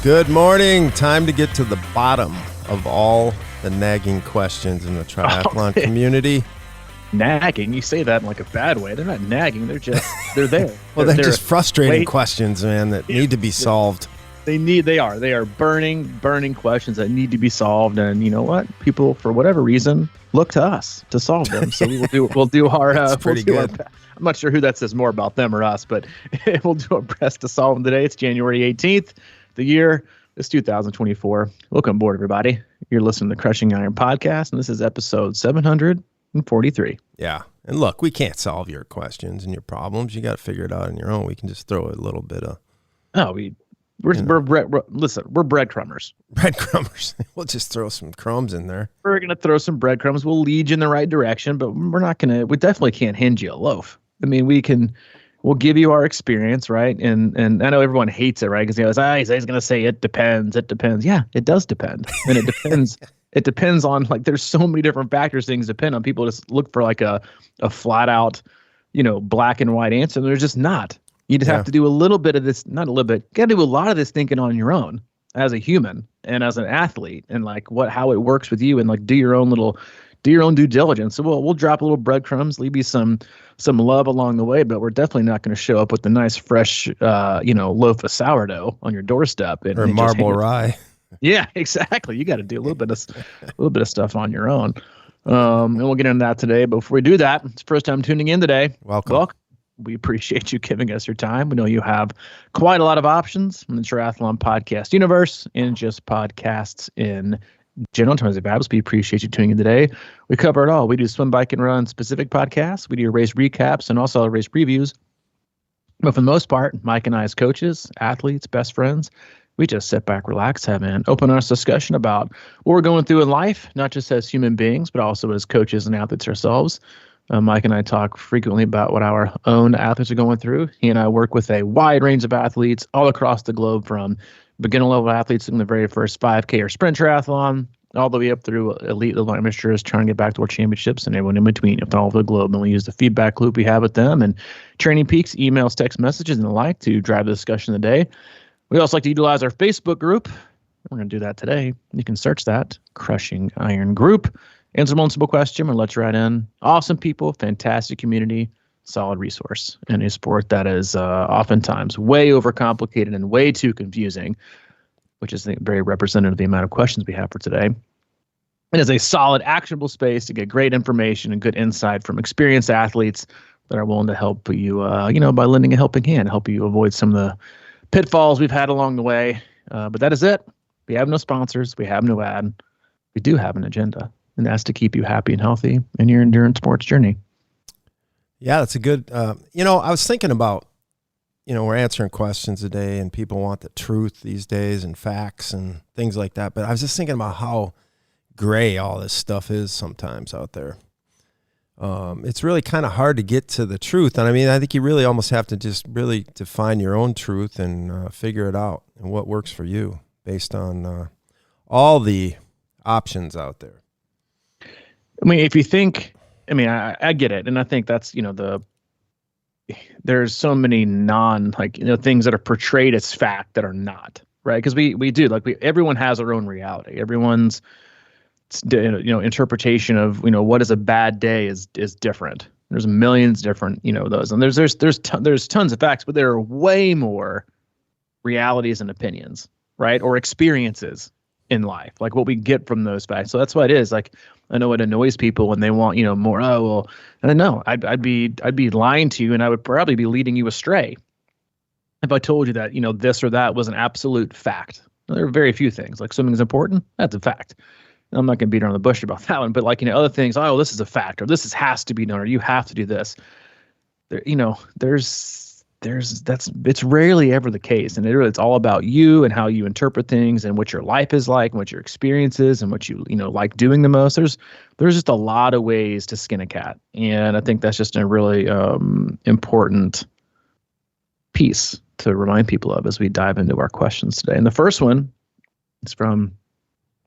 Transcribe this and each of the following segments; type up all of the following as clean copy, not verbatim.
Good morning. Time to get to the bottom of all the nagging questions in the triathlon community. Nagging? You say that in like a bad way. They're not nagging. They're there. Well, they're just frustrating questions, man, that need to be solved. They are burning questions that need to be solved. And you know what? People, for whatever reason, look to us to solve them. So we'll do our, That's pretty good. I'm not sure who that says more about them or us, but we'll do our best to solve them today. It's January 18th. The year is 2024. Welcome aboard, everybody. You're listening to the Crushing Iron podcast, and this is episode 743. Yeah. And look, we can't solve your questions and your problems. You got to figure it out on your own. We can just throw a little bit of... We're breadcrumbers. Breadcrumbers. We'll just throw some crumbs in there. We're going to throw some breadcrumbs. We'll lead you in the right direction, but we definitely can't hand you a loaf. I mean, we'll give you our experience, right? And I know everyone hates it, right? Because he's going to say it depends. It depends. Yeah, it does depend. And it depends. It depends on, like, there's so many different factors things depend on. People just look for like a flat out, black and white answer. And there's just not. You just have to do a little bit of this, not a little bit, got to do a lot of this thinking on your own as a human and as an athlete, and like how it works with you, and like do your own due diligence. So we'll drop a little breadcrumbs, leave you some love along the way, but we're definitely not going to show up with the nice fresh loaf of sourdough on your doorstep or marble rye. Yeah, exactly. You got to do a little bit of stuff on your own. And we'll get into that today. But before we do that, it's the first time tuning in today. Welcome. We appreciate you giving us your time. We know you have quite a lot of options in the triathlon podcast universe and just podcasts in general terms of apps. We appreciate you tuning in today. We cover it all. We do swim, bike, and run specific podcasts. We do race recaps and also race previews. But for the most part, Mike and I as coaches, athletes, best friends, we just sit back, relax, have an open, honest discussion about what we're going through in life, not just as human beings, but also as coaches and athletes ourselves. Mike and I talk frequently about what our own athletes are going through. He and I work with a wide range of athletes all across the globe, from beginner level athletes in the very first 5K or sprint triathlon, all the way up through elite level amateurs trying to get back to world championships, and everyone in between, all over the globe. And we use the feedback loop we have with them and training peaks, emails, text messages, and the like to drive the discussion of the day. We also like to utilize our Facebook group. We're going to do that today. You can search that, Crushing Iron Group. Answer a multiple question, or let you right in. Awesome people, fantastic community, solid resource in a sport that is oftentimes way overcomplicated and way too confusing, which is very representative of the amount of questions we have for today. It is a solid, actionable space to get great information and good insight from experienced athletes that are willing to help you, by lending a helping hand, help you avoid some of the pitfalls we've had along the way. But that is it. We have no sponsors. We have no ad. We do have an agenda. And that's to keep you happy and healthy in your endurance sports journey. Yeah, that's a good, I was thinking about, we're answering questions today and people want the truth these days and facts and things like that. But I was just thinking about how gray all this stuff is sometimes out there. It's really kind of hard to get to the truth. And I mean, I think you really almost have to just really define your own truth and figure it out and what works for you based on all the options out there. I mean, if you think, I get it. And I think that's, there's so many things that are portrayed as fact that are not, right? Because we do, everyone has their own reality. Everyone's, interpretation of, what is a bad day is different. There's millions different, those, and there's tons of facts, but there are way more realities and opinions, right? Or experiences in life, like what we get from those facts. So that's why it is. Like, I know it annoys people when they want, more. Oh, well, and I know I'd be lying to you, and I would probably be leading you astray if I told you that, this or that was an absolute fact. There are very few things. Like, swimming is important. That's a fact. I'm not going to beat around the bush about that one, but other things. Oh, this is a fact, or has to be done, or you have to do this. There, it's rarely ever the case, and it's all about you and how you interpret things and what your life is like and what your experience is and what you like doing the most. There's just a lot of ways to skin a cat, and I think that's just a really important piece to remind people of as we dive into our questions today. And the first one is from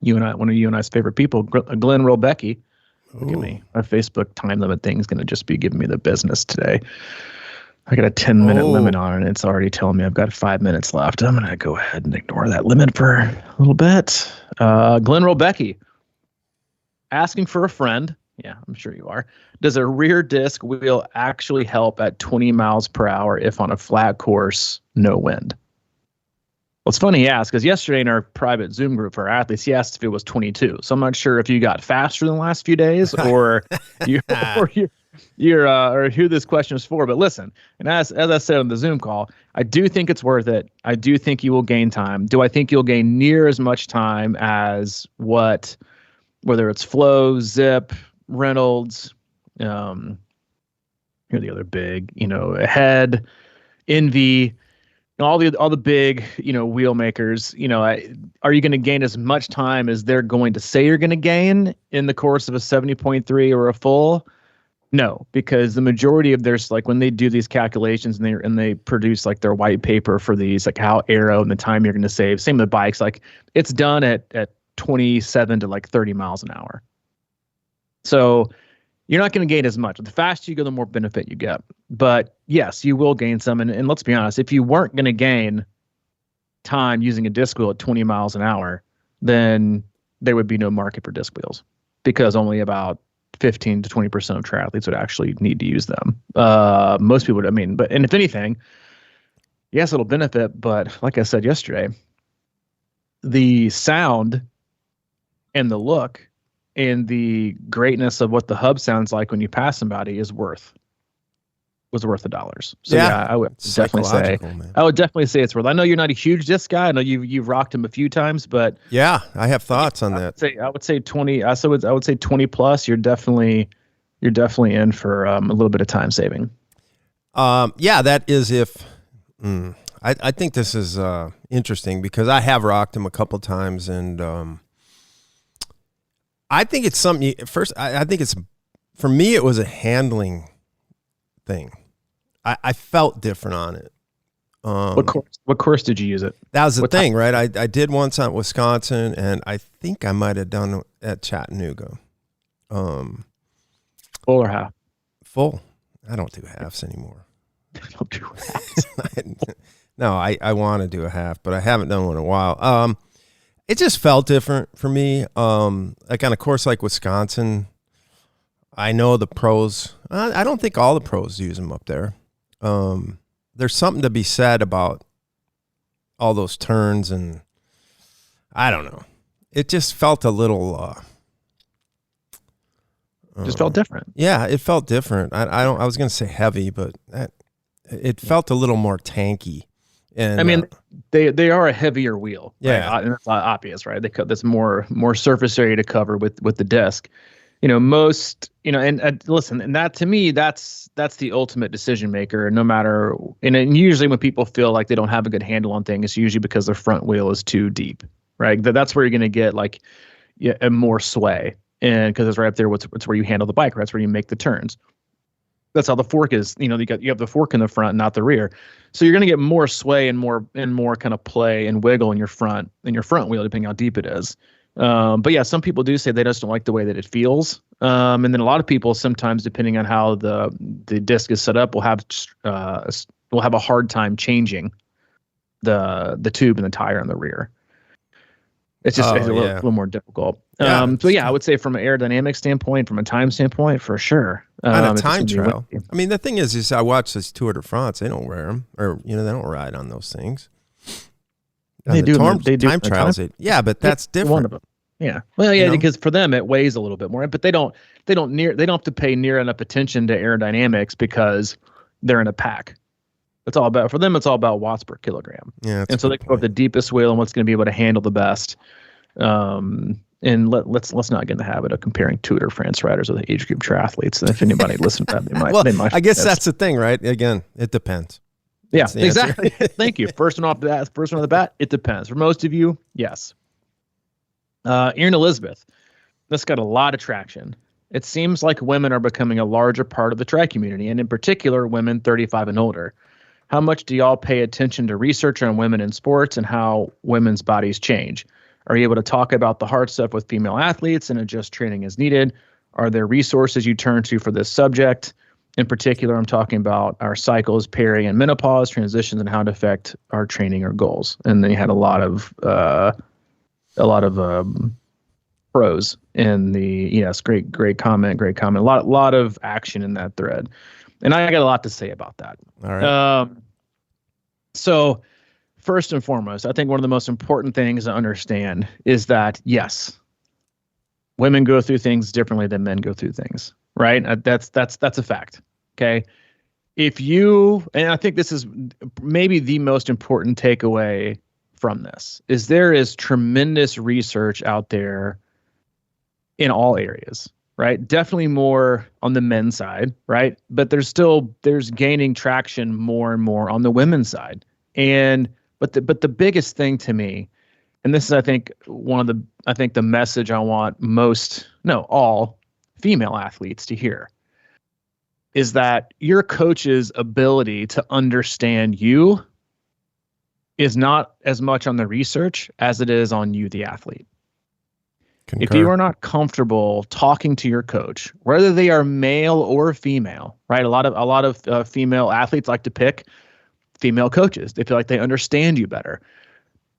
you and I, one of you and I's favorite people, Glenn Rolbecky. Look at me. My Facebook time limit thing is going to just be giving me the business today. I got a 10-minute limit on it, and it's already telling me I've got 5 minutes left. I'm going to go ahead and ignore that limit for a little bit. Glenn Robecky asking for a friend. Yeah, I'm sure you are. Does a rear disc wheel actually help at 20 miles per hour if on a flat course, no wind? Well, it's funny he asked, because yesterday in our private Zoom group for our athletes, he asked if it was 22. So I'm not sure if you got faster than the last few days or or who this question is for. But listen, and as I said on the Zoom call, I do think it's worth it. I do think you will gain time. Do I think you'll gain near as much time as whether it's Flow, Zip, Reynolds, who are the other big, Ahead, Envy, all the big, wheel makers, are you going to gain as much time as they're going to say you're going to gain in the course of a 70.3 or a full? No, because the majority of there's like when they do these calculations and they produce like their white paper for these, like how aero and the time you're going to save. Same with bikes, like it's done at 27 to like 30 miles an hour. So you're not going to gain as much. The faster you go, the more benefit you get. But yes, you will gain some. And let's be honest, if you weren't going to gain time using a disc wheel at 20 miles an hour, then there would be no market for disc wheels because only about 15 to 20% of triathletes would actually need to use them. Most people would, and if anything, yes, it'll benefit. But like I said yesterday, the sound and the look and the greatness of what the hub sounds like when you pass somebody was worth the dollars. So yeah, I would definitely say it's worth. I know you're not a huge disc guy. I know you've rocked him a few times, but yeah, I have thoughts on that. I would say 20. I would say 20 plus. You're definitely in for a little bit of time saving. Yeah, that is if. I think this is interesting because I have rocked him a couple times, and I think it's something. First, I think it's for me. It was a handling thing. I felt different on it. What course did you use it? That was the thing, right? I did once at Wisconsin, and I think I might have done at Chattanooga. Full or half? Full. I don't do halves anymore. Don't do halves. No, I want to do a half, but I haven't done one in a while. It just felt different for me. Like on a course like Wisconsin, I know the pros. I don't think all the pros use them up there. There's something to be said about all those turns, and I don't know. It just felt a little. Just felt different. Yeah, it felt different. I was going to say heavy, but it felt a little more tanky. And they are a heavier wheel. Yeah, right? And that's obvious, right? There's more surface area to cover with the disc. Most, and listen, and that to me, that's the ultimate decision maker. No matter, and usually when people feel like they don't have a good handle on things, it's usually because their front wheel is too deep, right? That's where you're going to get like a more sway, and because it's right up there, it's where you handle the bike, right? That's where you make the turns. That's how the fork is. You have the fork in the front, not the rear. So you're going to get more sway and more kind of play and wiggle in your front wheel, depending how deep it is. But yeah, some people do say they just don't like the way that it feels. And then a lot of people, sometimes depending on how the disc is set up, will have a hard time changing the tube and the tire in the rear. It's just a little more difficult. Yeah. So yeah, I would say from an aerodynamic standpoint, from a time standpoint, for sure. On a time trial. I mean, the thing is I watch this Tour de France. They don't wear them, or they don't ride on those things. They do time trials. Yeah, but that's different. One of them. Yeah. Well, yeah, because for them it weighs a little bit more, but they don't have to pay near enough attention to aerodynamics because they're in a pack. It's all about watts per kilogram. Yeah. And so they go with the deepest wheel and what's going to be able to handle the best. And let's not get in the habit of comparing Tour de France riders with age group triathletes. And if anybody listens to that, they might. Well, they might. I guess that's the thing, right? Again, it depends. Yeah, exactly. Thank you. First one off the bat, it depends. For most of you, yes. Erin Elizabeth, this got a lot of traction. It seems like women are becoming a larger part of the tri community, and in particular, women 35 and older. How much do y'all pay attention to research on women in sports and how women's bodies change? Are you able to talk about the hard stuff with female athletes and adjust training as needed? Are there resources you turn to for this subject? In particular, I'm talking about our cycles, peri and menopause, transitions, and how it affect our training or goals. And they had a lot of pros in the, yes, great comment. A lot of action in that thread. And I got a lot to say about that. All right. So first and foremost, I think one of the most important things to understand is that, yes, women go through things differently than men go through things, right? That's a fact. Okay. And I think this is maybe the most important takeaway from this, is there is tremendous research out there in all areas, right? Definitely more on the men's side, right? But there's gaining traction more and more on the women's side. But the biggest thing to me, and this is, I think, the message I want all female athletes to hear, is that your coach's ability to understand you is not as much on the research as it is on you, the athlete. Concur. If you are not comfortable talking to your coach, whether they are male or female, right? A lot of female athletes like to pick female coaches. They feel like they understand you better.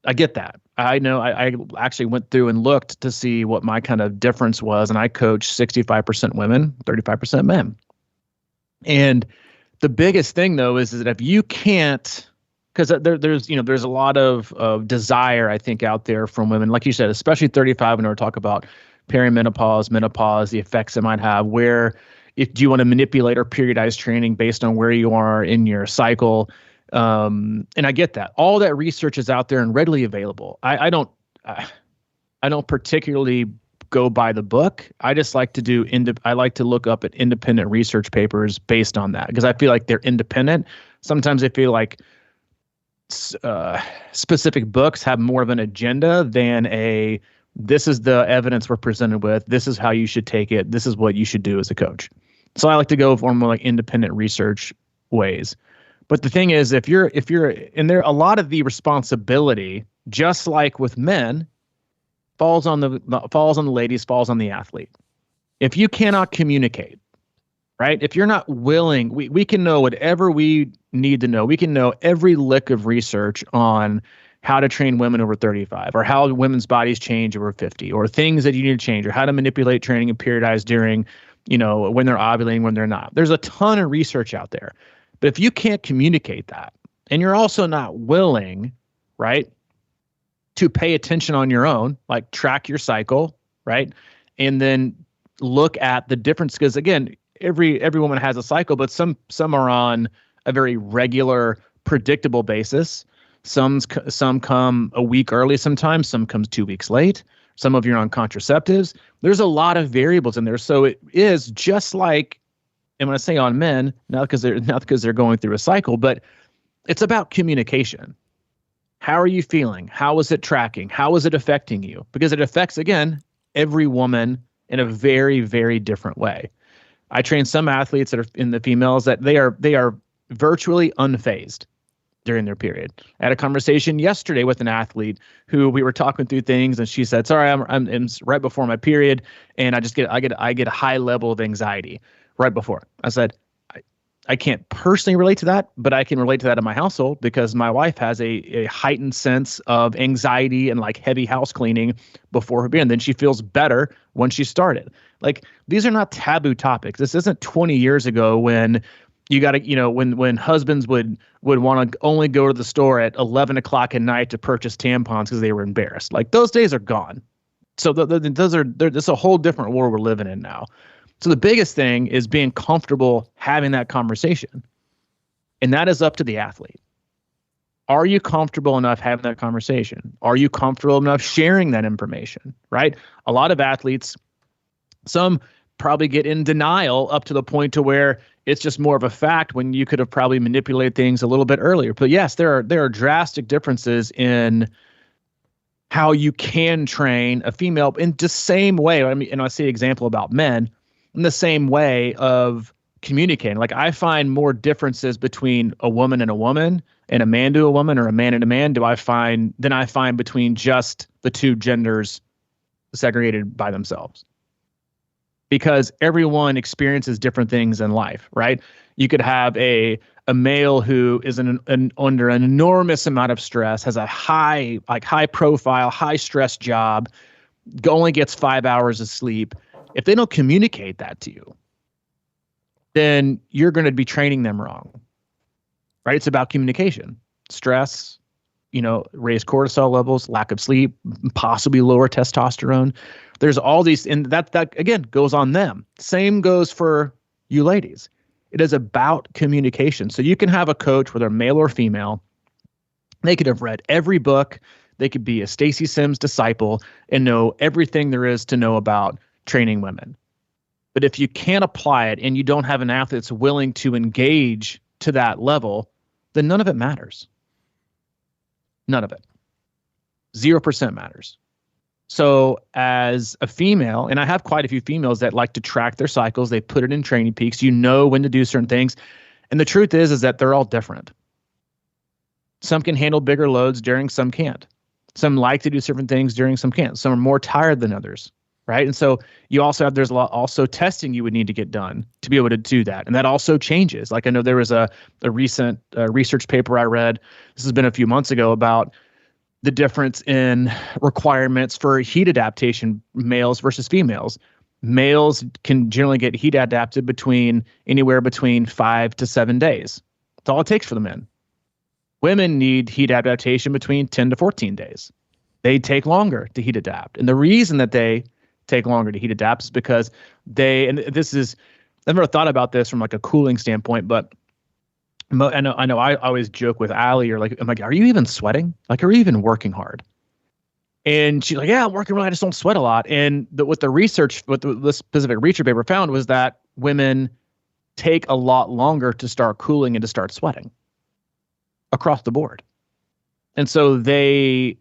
I get that. I know. I actually went through and looked to see what my kind of difference was, and I coach 65% women, 35% men. And the biggest thing, though, is that if you can't, because there's a lot of desire, I think, out there from women, like you said, especially 35, when we talk about perimenopause, menopause, the effects it might have. Do you want to manipulate or periodize training based on where you are in your cycle? And I get that. All that research is out there and readily available. I don't particularly go by the book. I just like to I like to look up at independent research papers based on that, because I feel like they're independent. Sometimes I feel like specific books have more of an agenda than this is the evidence we're presented with, this is how you should take it, this is what you should do as a coach. So I like to go for more like independent research ways. But the thing is, if you're and there, a lot of the responsibility, just like with men, falls on the ladies, falls on the athlete. If you cannot communicate, right? If you're not willing, we can know whatever we need to know. We can know every lick of research on how to train women over 35, or how women's bodies change over 50, or things that you need to change, or how to manipulate training and periodize during, when they're ovulating, when they're not. There's a ton of research out there. But if you can't communicate that, and you're also not willing, right, to pay attention on your own, like track your cycle, right, and then look at the difference, because again, every woman has a cycle, but some are on a very regular, predictable basis. Some come a week early, sometimes some comes 2 weeks late. Some of you are on contraceptives. There's a lot of variables in there, so it is just like. And when I say on men, not because they're going through a cycle, but it's about communication. How are you feeling? How is it tracking? How is it affecting you? Because it affects, again, every woman in a very, very different way. I train some athletes that are in the females that they are virtually unfazed during their period. I had a conversation yesterday with an athlete who we were talking through things, and she said, "Sorry, I'm right before my period, and I get a high level of anxiety right before." I said, I can't personally relate to that, but I can relate to that in my household, because my wife has a heightened sense of anxiety and like heavy house cleaning before her period. And then she feels better when she started. Like, these are not taboo topics. This isn't 20 years ago when you got to, when husbands would want to only go to the store at 11 o'clock at night to purchase tampons because they were embarrassed. Like, those days are gone. So there's a whole different world we're living in now. So the biggest thing is being comfortable having that conversation. And that is up to the athlete. Are you comfortable enough having that conversation? Are you comfortable enough sharing that information, right? A lot of athletes, some probably get in denial up to the point to where it's just more of a fact, when you could have probably manipulated things a little bit earlier. But yes, there are drastic differences in how you can train a female in the same way. I mean, and I see an example about men in the same way of communicating. Like, I find more differences between a woman and a woman, and a man to a woman, or a man and a man than I find between just the two genders segregated by themselves. because everyone experiences different things in life, right? You could have a male who is under an enormous amount of stress, has a high profile, high stress job, only gets 5 hours of sleep. If they don't communicate that to you, then you're going to be training them wrong, right? It's about communication, stress, raised cortisol levels, lack of sleep, possibly lower testosterone. There's all these, and that again goes on them. Same goes for you ladies. It is about communication. So you can have a coach, whether male or female. They could have read every book. They could be a Stacy Sims disciple and know everything there is to know about training women. But if you can't apply it and you don't have an athlete that's willing to engage to that level, then none of it matters. None of it. 0% matters. So as a female, and I have quite a few females that like to track their cycles, they put it in Training Peaks, when to do certain things. And the truth is that they're all different. Some can handle bigger loads during, some can't. Some like to do certain things during, some can't. Some are more tired than others, right? And so you also there's a lot also testing you would need to get done to be able to do that. And that also changes. Like I know there was a recent research paper I read, this has been a few months ago, about the difference in requirements for heat adaptation, males versus females. Males can generally get heat adapted anywhere between 5 to 7 days. That's all it takes for the men. Women need heat adaptation between 10 to 14 days. They take longer to heat adapt. And the reason that they take longer to heat adapt is because I've never thought about this from like a cooling standpoint, but I know. I always joke with Allie, I'm like, are you even sweating? Like, are you even working hard? And she's like, yeah, I'm working really. I just don't sweat a lot. And what the specific research paper found was that women take a lot longer to start cooling and to start sweating across the board. And so they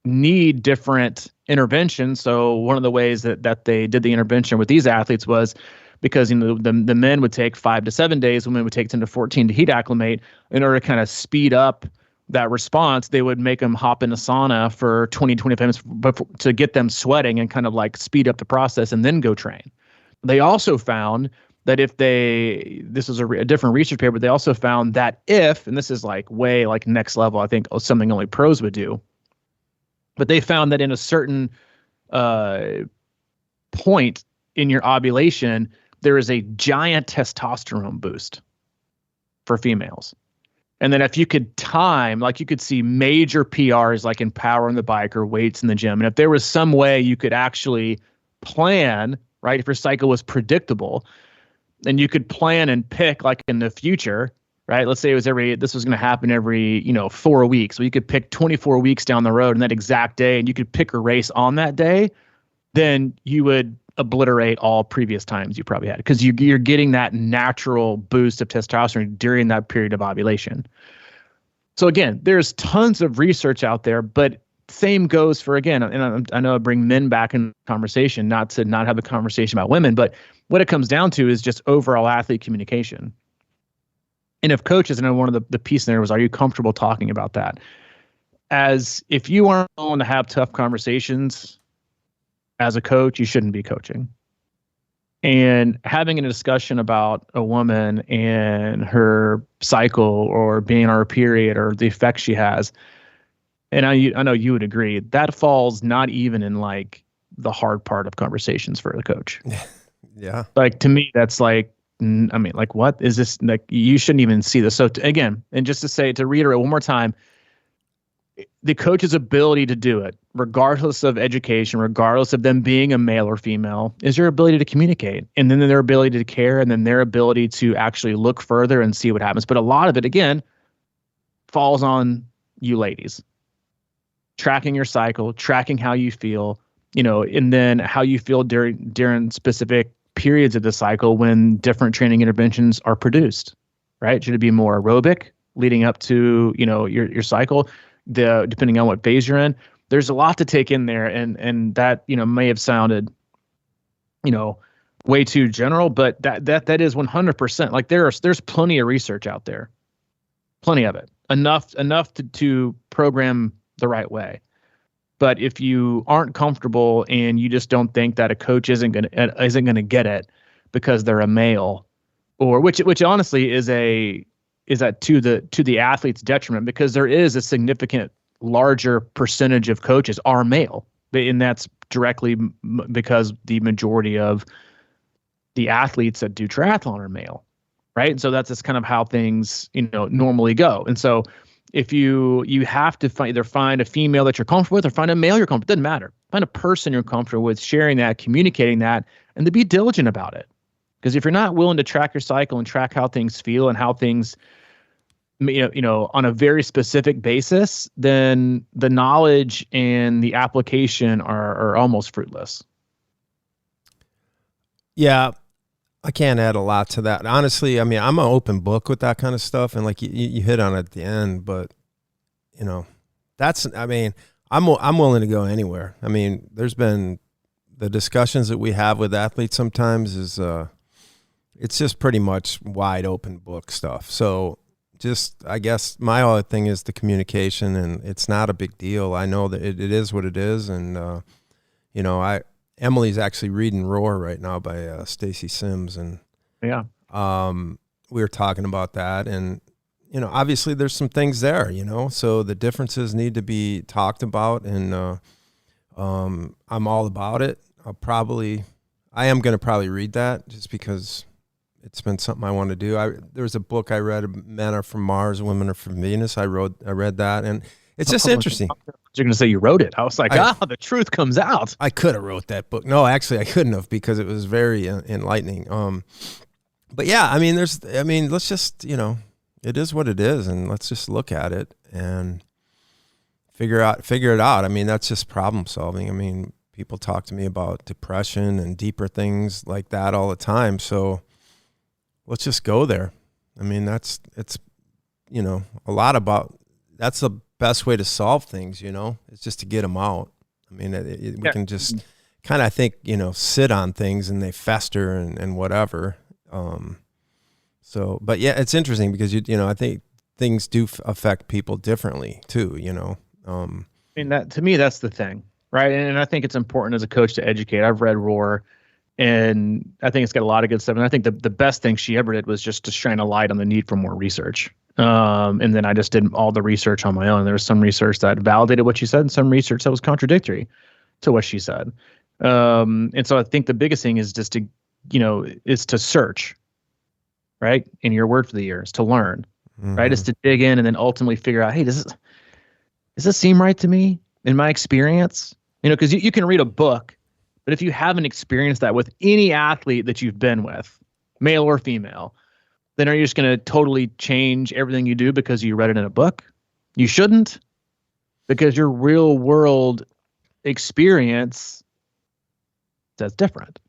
need different interventions. So one of the ways that they did the intervention with these athletes was because the men would take 5 to 7 days, women would take 10 to 14 to heat acclimate. In order to kind of speed up that response, they would make them hop in a sauna for 20, 25 minutes to get them sweating and kind of like speed up the process and then go train. They also found that this is a different research paper, they also found that and this is like way like next level, I think something only pros would do, but they found that in a certain point in your ovulation, there is a giant testosterone boost for females. And then if you could time, like you could see major PRs like in power on the bike or weights in the gym. And if there was some way you could actually plan, right, if your cycle was predictable, and you could plan and pick like in the future, right? Let's say this was going to happen every, 4 weeks. So you could pick 24 weeks down the road in that exact day, and you could pick a race on that day, then you would obliterate all previous times you probably had, because you're getting that natural boost of testosterone during that period of ovulation. So again, there's tons of research out there, but same goes for, again, and I know I bring men back in conversation, not to not have a conversation about women, but what it comes down to is just overall athlete communication. And if coaches, and one of the piece there was, are you comfortable talking about that? As if you aren't willing to have tough conversations as a coach, you shouldn't be coaching. And having a discussion about a woman and her cycle or being on her period or the effects she has, and I know you would agree, that falls not even in like the hard part of conversations for the coach. Yeah. Like to me, that's like, I mean, like, what is this? Like, you shouldn't even see this. So again, and just to reiterate one more time, the coach's ability to do it, regardless of education, regardless of them being a male or female, is their ability to communicate, and then their ability to care, and then their ability to actually look further and see what happens. But a lot of it, again, falls on you ladies. Tracking your cycle, tracking how you feel, and then how you feel during specific periods of the cycle when different training interventions are produced, right? Should it be more aerobic leading up to, your cycle, depending on what phase you're in? There's a lot to take in there, and that, may have sounded, way too general, but that is 100%. Like there's plenty of research out there, plenty of it, enough to program the right way. But if you aren't comfortable and you just don't think that a coach isn't gonna get it because they're a male, or which honestly is that to the athlete's detriment, because there is a significant larger percentage of coaches are male, and that's directly because the majority of the athletes that do triathlon are male, right? So that's just kind of how things normally go. And so if you have to either find a female that you're comfortable with or find a male you're comfortable with, doesn't matter. Find a person you're comfortable with, sharing that, communicating that, and to be diligent about it. Because if you're not willing to track your cycle and track how things feel and how things, on a very specific basis, then the knowledge and the application are almost fruitless. Yeah, I can't add a lot to that. Honestly, I mean, I'm an open book with that kind of stuff, and like you hit on it at the end, but I'm willing to go anywhere. I mean, there's been the discussions that we have with athletes sometimes is it's just pretty much wide open book stuff. So just, I guess my other thing is the communication, and it's not a big deal. I know that it is what it is, and Emily's actually reading Roar right now by Stacy Sims, and yeah, we were talking about that, and obviously there's some things there, so the differences need to be talked about, and I'm all about it. I am going to probably read that just because it's been something I want to do. There was a book I read, Men Are From Mars, Women Are From Venus. I read that, and it's just interesting. You're going to say you wrote it. I was like, the truth comes out. I could have wrote that book. No, actually I couldn't have, because it was very enlightening. But yeah, I mean, let's just, it is what it is, and let's just look at it and figure it out. I mean, that's just problem solving. I mean, people talk to me about depression and deeper things like that all the time. So let's just go there. I mean, it's a lot about, that's the best way to solve things, it's just to get them out. I mean, we can just kind of, I think, sit on things and they fester and whatever. But yeah, it's interesting because I think things do affect people differently too, I mean, that to me, that's the thing, right? And I think it's important as a coach to educate. I've read Roar, and I think it's got a lot of good stuff. And I think the best thing she ever did was just to shine a light on the need for more research. And then I just did all the research on my own. There was some research that validated what she said and some research that was contradictory to what she said. And so I think the biggest thing is just to, is to search, right? And your word for the year is to learn, right? Is to dig in and then ultimately figure out, hey, does this seem right to me in my experience? Because you can read a book, but if you haven't experienced that with any athlete that you've been with, male or female, then are you just going to totally change everything you do because you read it in a book? You shouldn't, because your real world experience that's different.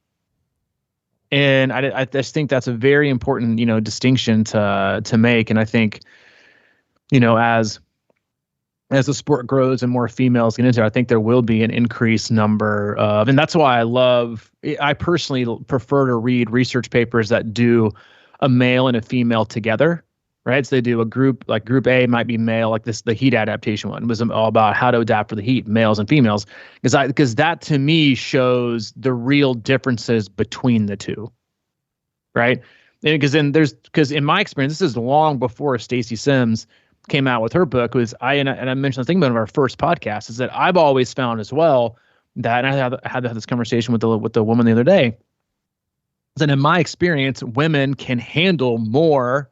And I just think that's a very important, distinction to make. And I think, as the sport grows and more females get into it, I think there will be an increased number of, and that's why I personally prefer to read research papers that do a male and a female together, right? So they do a group, like group A might be male, like the heat adaptation one was all about how to adapt for the heat, males and females, because that to me shows the real differences between the two, right? Because in my experience, this is long before Stacy Sims came out with her book. I mentioned, I think about our first podcast, is that I've always found as well that, and I had this conversation with the woman the other day, that in my experience, women can handle more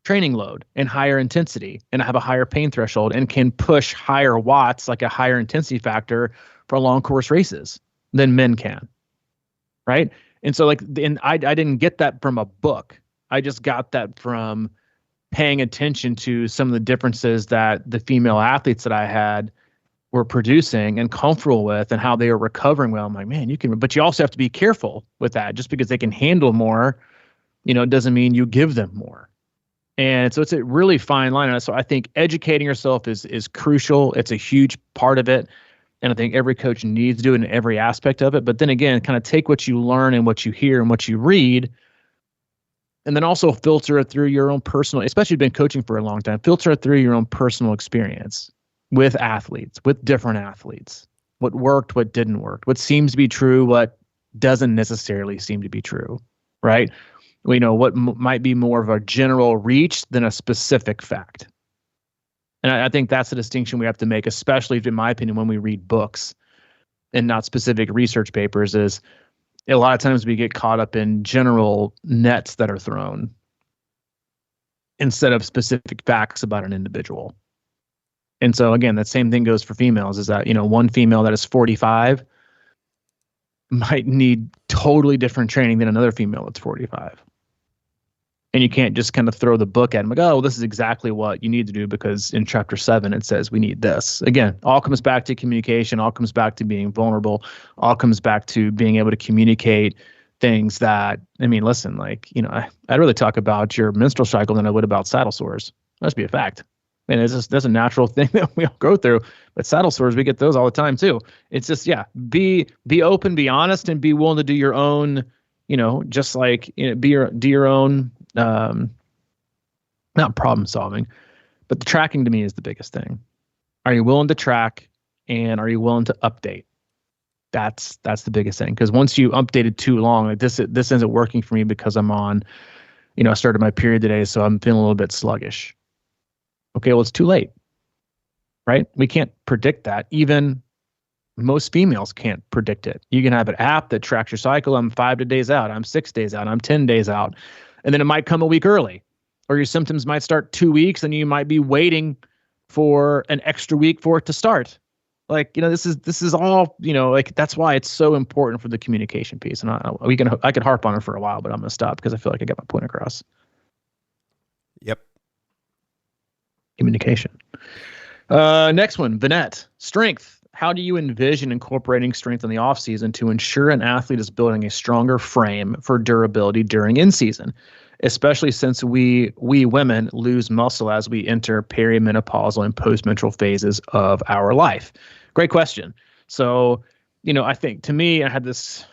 training load and higher intensity and have a higher pain threshold and can push higher watts, like a higher intensity factor for long course races than men can. Right. And so I didn't get that from a book. I just got that from paying attention to some of the differences that the female athletes that I had were producing and comfortable with and how they were recovering well. I'm like, man, but you also have to be careful with that. Just because they can handle more, doesn't mean you give them more. And so it's a really fine line. And so I think educating yourself is crucial. It's a huge part of it. And I think every coach needs to do it in every aspect of it. But then again, kind of take what you learn and what you hear and what you read, and then also filter it through your own personal, especially if you've been coaching for a long time, filter it through your own personal experience. with athletes, with different athletes, what worked, what didn't work, what seems to be true, what doesn't necessarily seem to be true, right? We know what might be more of a general reach than a specific fact. And I think that's the distinction we have to make, especially in my opinion, when we read books and not specific research papers, is a lot of times we get caught up in general nets that are thrown instead of specific facts about an individual. And so again, that same thing goes for females, is that, one female that is 45 might need totally different training than another female that's 45. And you can't just kind of throw the book at them like, oh, well, this is exactly what you need to do because in chapter 7, it says we need this. Again, all comes back to communication, all comes back to being vulnerable, all comes back to being able to communicate things that, listen, I'd really talk about your menstrual cycle than I would about saddle sores. That's be a fact. And that's a natural thing that we all go through. But saddle sores, we get those all the time too. It's just, be open, be honest, and be willing to do your own, just like do your own, not problem solving, but the tracking to me is the biggest thing. Are you willing to track, and are you willing to update? That's the biggest thing. Because once you updated too long, like this isn't working for me because I'm on, I started my period today, so I'm feeling a little bit sluggish. Okay, well, it's too late, right? We can't predict that. Even most females can't predict it. You can have an app that tracks your cycle. I'm 5 days out. I'm 6 days out. I'm 10 days out. And then it might come a week early, or your symptoms might start 2 weeks and you might be waiting for an extra week for it to start. This is all, that's why it's so important for the communication piece. And I could harp on it for a while, but I'm going to stop because I feel like I got my point across. Yep. Communication. Next one, Vanette. Strength. How do you envision incorporating strength in the off season to ensure an athlete is building a stronger frame for durability during in-season, especially since we women lose muscle as we enter perimenopausal and postmenstrual phases of our life? Great question. So, I think to me, I had this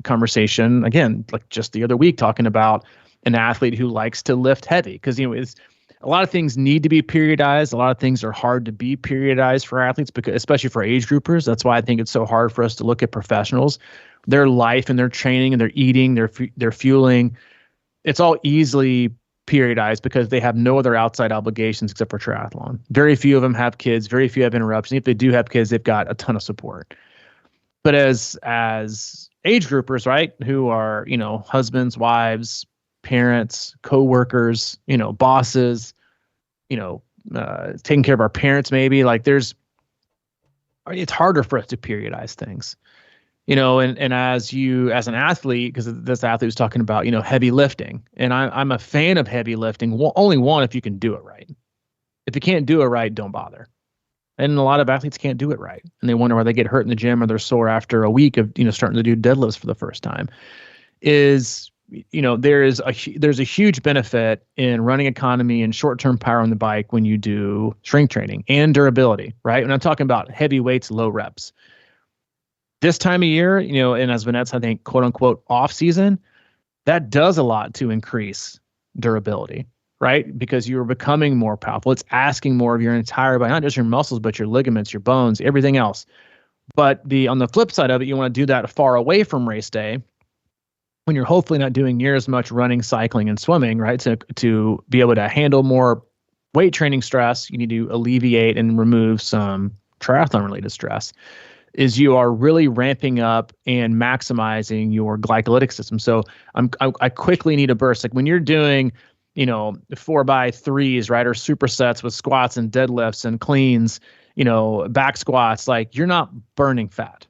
conversation again, like just the other week, talking about an athlete who likes to lift heavy because, it's a lot of things need to be periodized. A lot of things are hard to be periodized for athletes, because especially for age groupers. That's why I think it's so hard for us to look at professionals, their life and their training and their eating, their fueling. It's all easily periodized because they have no other outside obligations except for triathlon. Very few of them have kids. Very few have interruptions. If they do have kids, they've got a ton of support. But as age groupers, right, who are, husbands, wives, parents, co-workers, bosses, taking care of our parents, maybe, it's harder for us to periodize things, and as an athlete, because this athlete was talking about, heavy lifting, and I'm a fan of heavy lifting. Only one, if you can do it right. If you can't do it right, don't bother. And a lot of athletes can't do it right, and they wonder why they get hurt in the gym or they're sore after a week of, starting to do deadlifts for the first time. There's a huge benefit in running economy and short-term power on the bike when you do strength training and durability, right? And I'm talking about heavy weights, low reps. This time of year, and as Vanette's, I think, quote unquote, off season, that does a lot to increase durability, right? Because you're becoming more powerful. It's asking more of your entire body, not just your muscles, but your ligaments, your bones, everything else. But on the flip side of it, you want to do that far away from race day, when you're hopefully not doing near as much running, cycling, and swimming, right? To be able to handle more weight training stress, you need to alleviate and remove some triathlon-related stress, is you are really ramping up and maximizing your glycolytic system. So I quickly need a burst. Like when you're doing, 4x3s, right? Or supersets with squats and deadlifts and cleans, back squats, like you're not burning fat.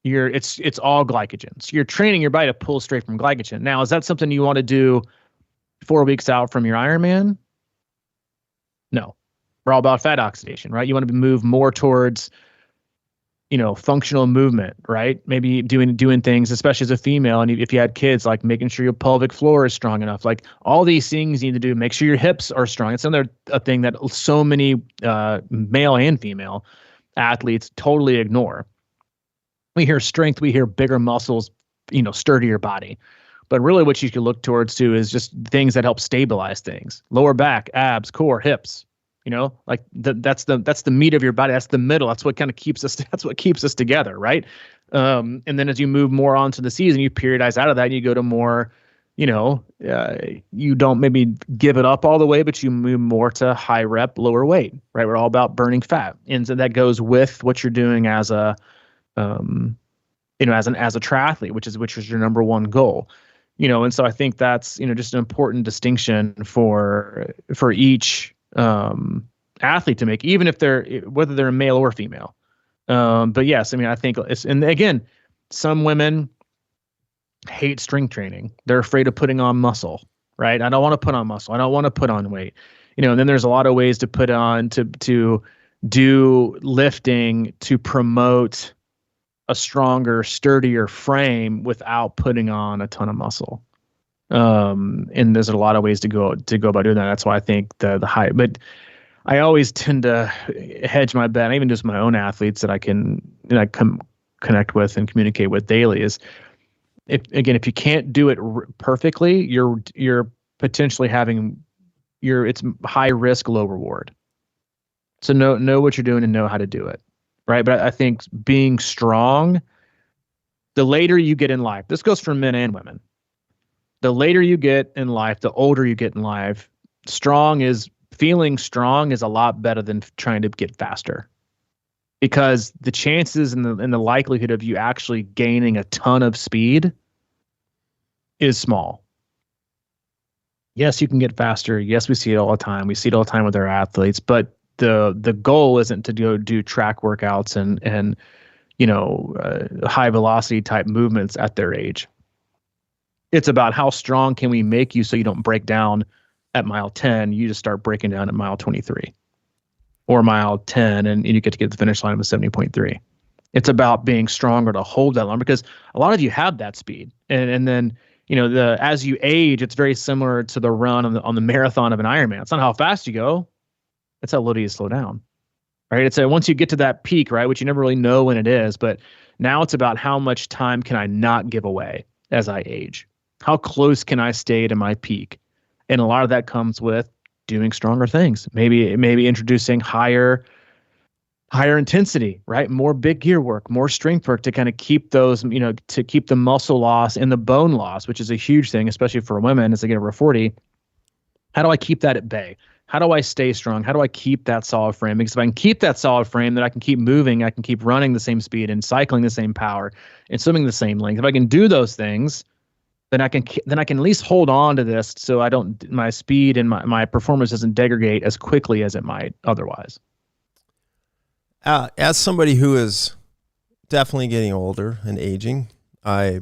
It's all glycogen. So you're training your body to pull straight from glycogen. Now, is that something you want to do 4 weeks out from your Ironman? No. We're all about fat oxidation, right? You want to move more towards, functional movement, right? Maybe doing things, especially as a female, and if you had kids, like making sure your pelvic floor is strong enough. Like all these things you need to do. Make sure your hips are strong. It's another thing that so many male and female athletes totally ignore. We hear strength, we hear bigger muscles, sturdier body. But really what you could look towards too is just things that help stabilize things. Lower back, abs, core, hips. Like that's the meat of your body. That's the middle. That's what kind of keeps us. That's what keeps us together, right? And then as you move more onto the season, you periodize out of that, and you go to more. You don't maybe give it up all the way, but you move more to high rep, lower weight, right? We're all about burning fat, and so that goes with what you're doing as a, as a triathlete, which is your number one goal. And so I think that's just an important distinction for each athlete to make, even if whether they're male or female. But yes, I think and again, some women hate strength training. They're afraid of putting on muscle, right? I don't want to put on muscle. I don't want to put on weight. And then there's a lot of ways to put on, to do lifting to promote a stronger, sturdier frame without putting on a ton of muscle. And there's a lot of ways to go about doing that. That's why I think the high, but I always tend to hedge my bet. Even just my own athletes that I can connect with and communicate with daily is, if you can't do it perfectly, you're potentially it's high risk, low reward. So know what you're doing and know how to do it, right? But I think being strong, the later you get in life, this goes for men and women. The later you get in life, the older you get in life, feeling strong is a lot better than trying to get faster, because the chances and the likelihood of you actually gaining a ton of speed is small. Yes, you can get faster. Yes, we see it all the time. We see it all the time with our athletes, but the goal isn't to go do track workouts and high velocity type movements at their age. It's about how strong can we make you so you don't break down at mile 10, you just start breaking down at mile 23 or mile 10 and you get to the finish line with 70.3. It's about being stronger to hold that long, because a lot of you have that speed. And then, as you age, it's very similar to the run on the marathon of an Ironman. It's not how fast you go. It's how little you slow down, right? It's once you get to that peak, right, which you never really know when it is, but now it's about how much time can I not give away as I age? How close can I stay to my peak? And a lot of that comes with doing stronger things. Maybe introducing higher intensity, right? More big gear work, more strength work to kind of keep those, to keep the muscle loss and the bone loss, which is a huge thing, especially for women as they get over 40. How do I keep that at bay? How do I stay strong? How do I keep that solid frame? Because if I can keep that solid frame, then I can keep moving. I can keep running the same speed and cycling the same power and swimming the same length. If I can do those things, then I can at least hold on to this so my speed and my performance doesn't degrade as quickly as it might otherwise. As somebody who is definitely getting older and aging, my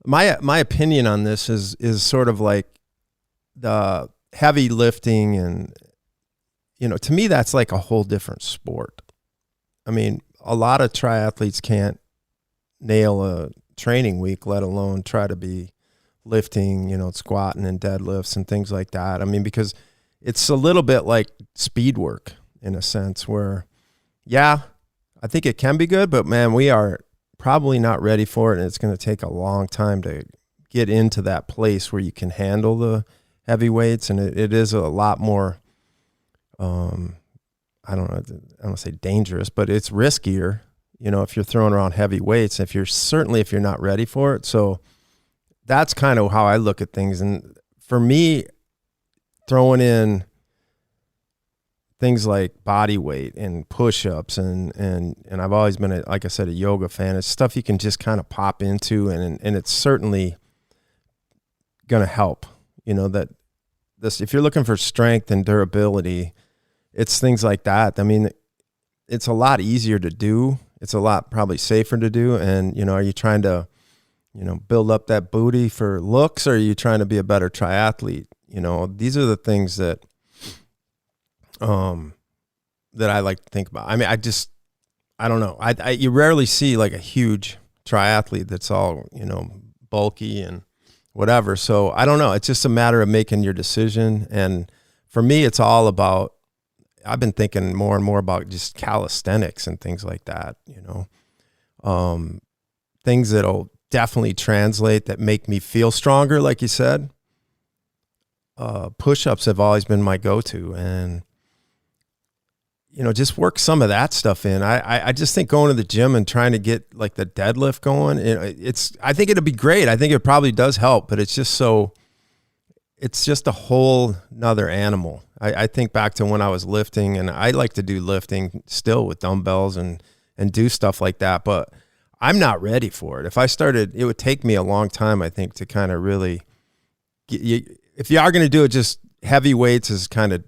opinion on this is sort of like the heavy lifting, and to me that's like a whole different sport. I mean, a lot of triathletes can't nail a training week, let alone try to be lifting, squatting and deadlifts and things like that. I mean, because it's a little bit like speed work in a sense where, yeah, I think it can be good, but man, we are probably not ready for it. And it's going to take a long time to get into that place where you can handle the heavy weights. And it is a lot more, I don't want to say dangerous, but it's riskier, if you're throwing around heavy weights, if you're not ready for it. So that's kind of how I look at things. And for me, throwing in things like body weight and push-ups and I've always been, like I said, a yoga fan. It's stuff you can just kind of pop into, and it's certainly going to help, that this, if you're looking for strength and durability, it's things like that. I mean, it's a lot easier to do. It's a lot probably safer to do. And, are you trying to, build up that booty for looks, or are you trying to be a better triathlete? These are the things that I like to think about. I mean, I don't know. You rarely see like a huge triathlete that's all, bulky and whatever. So I don't know. It's just a matter of making your decision. And for me, it's all about, I've been thinking more and more about just calisthenics and things like that, things that'll definitely translate that make me feel stronger, like you said, push-ups have always been my go-to. And, just work some of that stuff in. I just think going to the gym and trying to get like the deadlift going, I think it'll be great. I think it probably does help, but it's just a whole nother animal. I think back to when I was lifting, and I like to do lifting still with dumbbells and do stuff like that, but I'm not ready for it. If I started, it would take me a long time, I think, to kind of really if you are going to do it, just heavy weights is kind of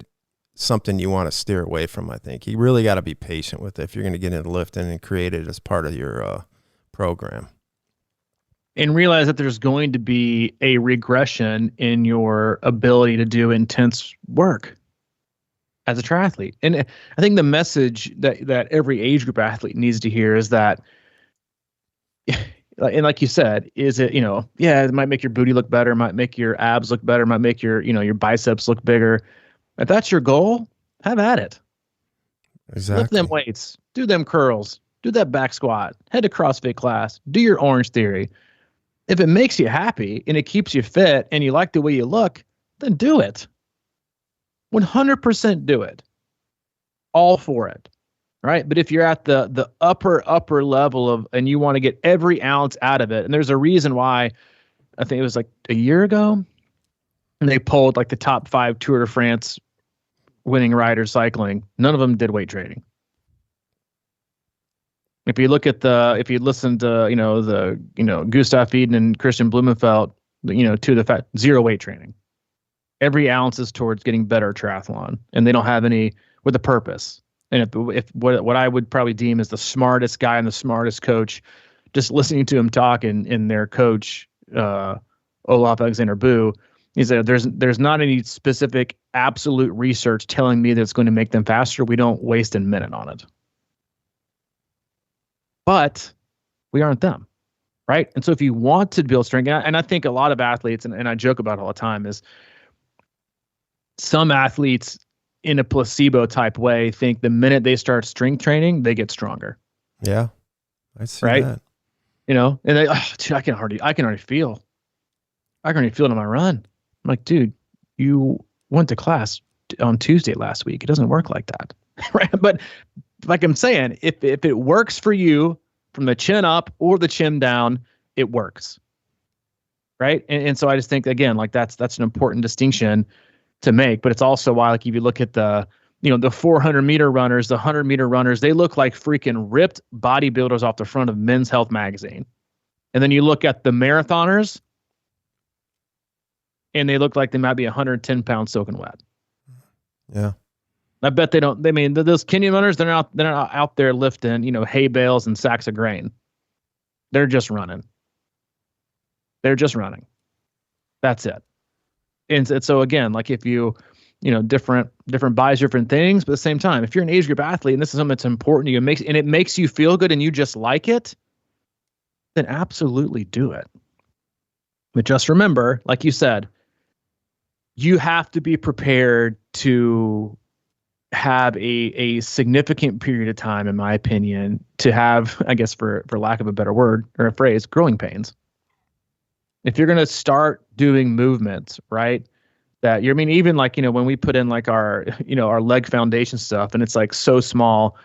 something you want to steer away from, I think. You really got to be patient with it if you're going to get into lifting and create it as part of your program. And realize that there's going to be a regression in your ability to do intense work as a triathlete. And I think the message that every age group athlete needs to hear is that, and like you said, is it, it might make your booty look better, might make your abs look better, might make your, your biceps look bigger. If that's your goal, have at it. Exactly. Lift them weights, do them curls, do that back squat, head to CrossFit class, do your Orange Theory. If it makes you happy and it keeps you fit and you like the way you look, then do it. 100% do it. All for it. Right? But if you're at the upper level of, and you want to get every ounce out of it, and there's a reason why, I think it was like a year ago, and they polled like the top 5 Tour de France winning riders cycling. None of them did weight training. If you look at if you listen to, Gustav Eden and Christian Blumenfeld, to the fact, zero weight training. Every ounce is towards getting better at triathlon, and they don't have any with a purpose. And if what I would probably deem as the smartest guy and the smartest coach, just listening to him talk and their coach, Olaf Alexander Boo, he said there's not any specific absolute research telling me that it's going to make them faster. We don't waste a minute on it. But we aren't them, right? And so if you want to build strength, and I think a lot of athletes, and I joke about it all the time, is some athletes in a placebo type way think the minute they start strength training, they get stronger. Yeah, I see right? that. And they, dude, I can already feel it on my run. I'm like, dude, you went to class on Tuesday last week. It doesn't work like that, right? But like I'm saying, if it works for you from the chin up or the chin down, it works, right? And so I just think, again, like that's an important distinction to make. But it's also why, like, if you look at the 400-meter runners, the 100-meter runners, they look like freaking ripped bodybuilders off the front of Men's Health magazine. And then you look at the marathoners, and they look like they might be 110 pounds soaking wet. Yeah. I bet they don't. I mean, those Kenyan runners, they're not out there lifting, hay bales and sacks of grain. They're just running. That's it. And so again, like if different buys different things, but at the same time, if you're an age group athlete and this is something that's important to you, it makes you feel good and you just like it, then absolutely do it. But just remember, like you said, you have to be prepared to have a significant period of time, in my opinion, to have, I guess for lack of a better word or a phrase, growing pains. If you're going to start doing movements, right, even like, when we put in like our leg foundation stuff and it's like so small,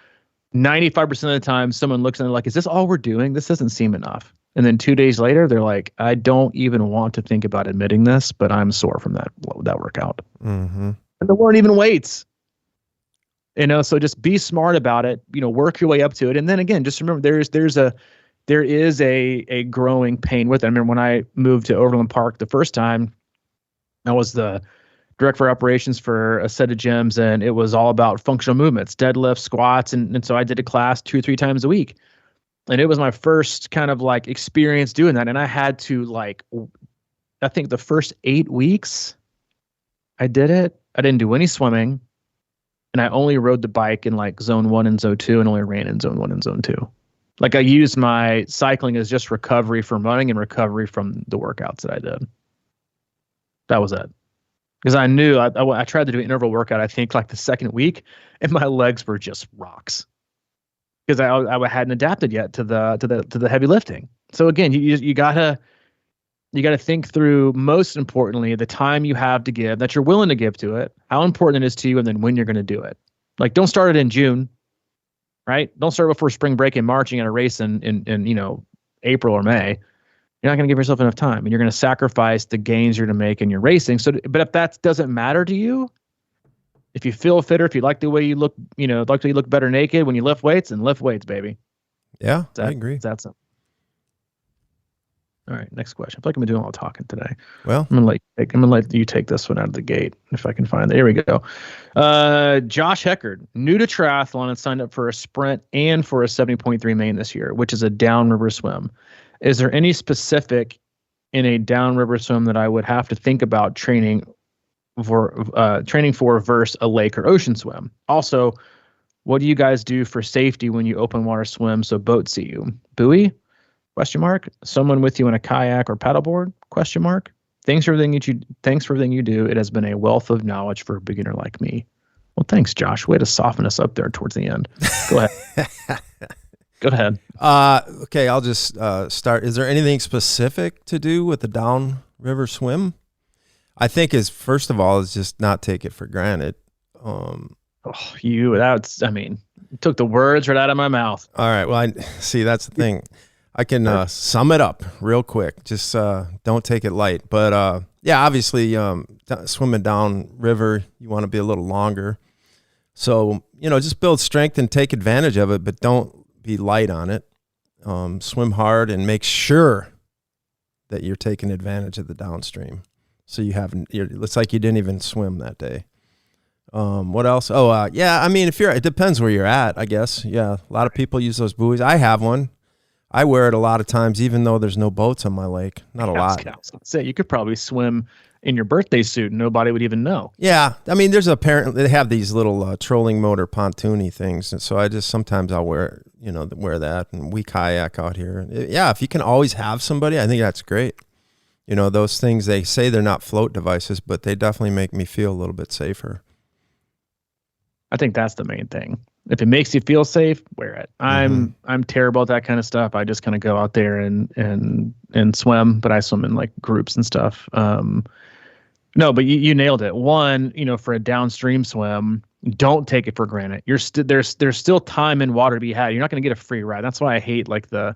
95% of the time someone looks at it like, is this all we're doing? This doesn't seem enough. And then 2 days later, they're like, I don't even want to think about admitting this, but I'm sore from that workout. Mm-hmm. And there weren't even weights. So just be smart about it, work your way up to it. And then again, just remember there is a growing pain with it. I remember when I moved to Overland Park the first time, I was the director for operations for a set of gyms, and it was all about functional movements, deadlifts, squats. And so I did a class 2 or 3 times a week. And it was my first kind of like experience doing that. And I had to I think the first 8 weeks I did it. I didn't do any swimming. And I only rode the bike in like zone 1 and zone 2 and only ran in zone 1 and zone 2. Like I used my cycling as just recovery from running and recovery from the workouts that I did. That was it. Because I knew I tried to do an interval workout, I think like the second week, and my legs were just rocks. Because I hadn't adapted yet to the heavy lifting. So again, you gotta think through, most importantly, the time you have to give, that you're willing to give to it, how important it is to you, and then when you're going to do it. Like, don't start it in June, right? Don't start before spring break in March. You're going to race in April or May. You're not going to give yourself enough time, and you're going to sacrifice the gains you're going to make in your racing. So, but if that doesn't matter to you, if you feel fitter, if you like the way you look, like you look better naked when you lift weights, then lift weights, baby. Yeah, I agree. That's it. All right, next question. I feel like I've been doing all the talking today. Well, I'm gonna let you take this one out of the gate if I can find it. Here we go. Josh Heckard, new to triathlon and signed up for a sprint and for a 70.3 main this year, which is a downriver swim. Is there any specific in a downriver swim that I would have to think about training for versus a lake or ocean swim? Also, what do you guys do for safety when you open water swim so boats see you? Buoy? Question mark. Someone with you in a kayak or paddleboard? Question mark. Thanks for everything you do. It has been a wealth of knowledge for a beginner like me. Well, thanks, Josh. Way to soften us up there towards the end. Go ahead. Go ahead. Okay, I'll just start. Is there anything specific to do with the downriver swim? I think first of all is just not take it for granted. You took the words right out of my mouth. All right. Well, see, that's the thing. I can sum it up real quick. Just don't take it light. But yeah, obviously, swimming down river, you want to be a little longer. So, just build strength and take advantage of it, but don't be light on it. Swim hard and make sure that you're taking advantage of the downstream. So it's like you didn't even swim that day. What else? Yeah, it depends where you're at, I guess. Yeah, a lot of people use those buoys. I have one. I wear it a lot of times, even though there's no boats on my lake. Not a lot. Say you could probably swim in your birthday suit and nobody would even know. Yeah, they have these little trolling motor pontoony things, and so sometimes I'll wear that, and we kayak out here. Yeah, if you can always have somebody, I think that's great. Those things, they say they're not float devices, but they definitely make me feel a little bit safer. I think that's the main thing. If it makes you feel safe, wear it. I'm terrible at that kind of stuff. I just kind of go out there and swim, but I swim in like groups and stuff. No, but you nailed it. One, for a downstream swim, don't take it for granted. There's still time in water to be had. You're not going to get a free ride. That's why I hate like the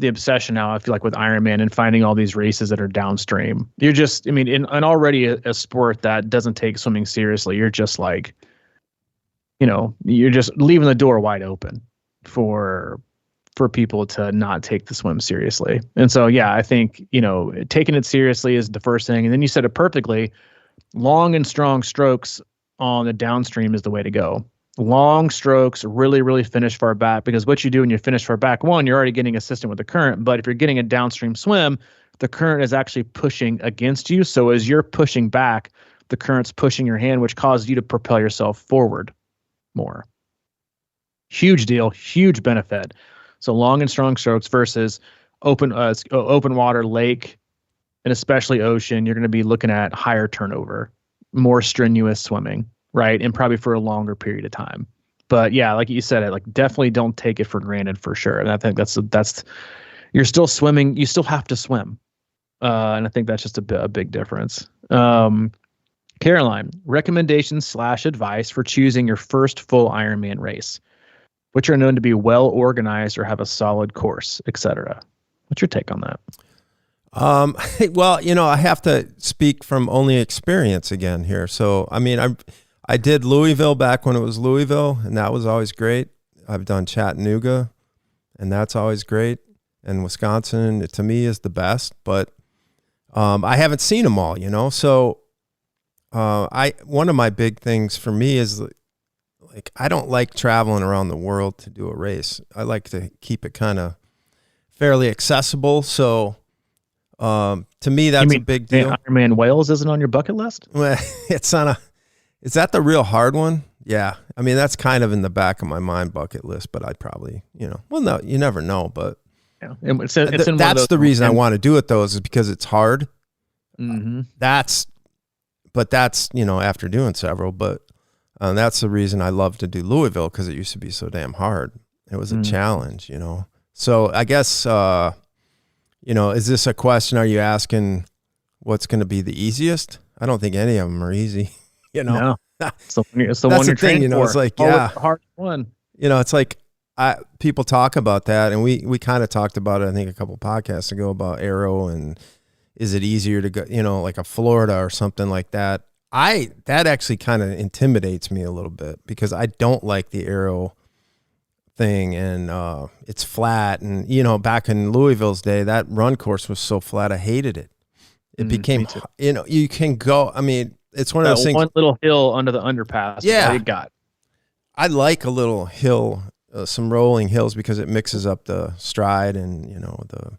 obsession now, I feel like, with Ironman and finding all these races that are downstream. You're just, in already a sport that doesn't take swimming seriously, you're just like, you're just leaving the door wide open for people to not take the swim seriously. And so, yeah, I think, taking it seriously is the first thing. And then you said it perfectly. Long and strong strokes on the downstream is the way to go. Long strokes, really, really finish far back, because what you do when you finish far back, one, you're already getting assistant with the current. But if you're getting a downstream swim, the current is actually pushing against you. So as you're pushing back, the current's pushing your hand, which causes you to propel yourself forward more. Huge deal, huge benefit. So long and strong strokes versus open water, lake, and especially ocean, you're going to be looking at higher turnover, more strenuous swimming, right? And probably for a longer period of time. But yeah, like you said, definitely don't take it for granted, for sure. And I think that's you're still swimming, you still have to swim. And I think that's just a big difference. Caroline, recommendations / advice for choosing your first full Ironman race, which are known to be well organized or have a solid course, etc. What's your take on that? Well, I have to speak from only experience again here. So, I did Louisville back when it was Louisville, and that was always great. I've done Chattanooga, and that's always great. And Wisconsin, to me, is the best, but I haven't seen them all, So one of my big things for me is I don't like traveling around the world to do a race. I like to keep it kind of fairly accessible. So to me, that's a big deal. Ironman Wales isn't on your bucket list? Well, is that the real hard one? Yeah. That's kind of in the back of my mind, bucket list, but I'd probably, well, no, you never know, but yeah. That's the reason I want to do it though, is because it's hard. Mm-hmm. That's after doing several, but that's the reason I love to do Louisville, because it used to be so damn hard. It was a challenge, So I guess is this a question? Are you asking what's going to be the easiest? I don't think any of them are easy. No. So it's the That's one you're the thing, training for. it's like, hard one. It's like people talk about that, and we kind of talked about it, I think, a couple podcasts ago about aero, and is it easier to go, like a Florida or something like that. That actually kind of intimidates me a little bit because I don't like the aero thing, and it's flat, and back in Louisville's day, that run course was so flat, I hated it. It became, you can go, I mean, it's one of those things. One little hill under the underpass. Yeah. All you got. I like a little hill, some rolling hills, because it mixes up the stride and, the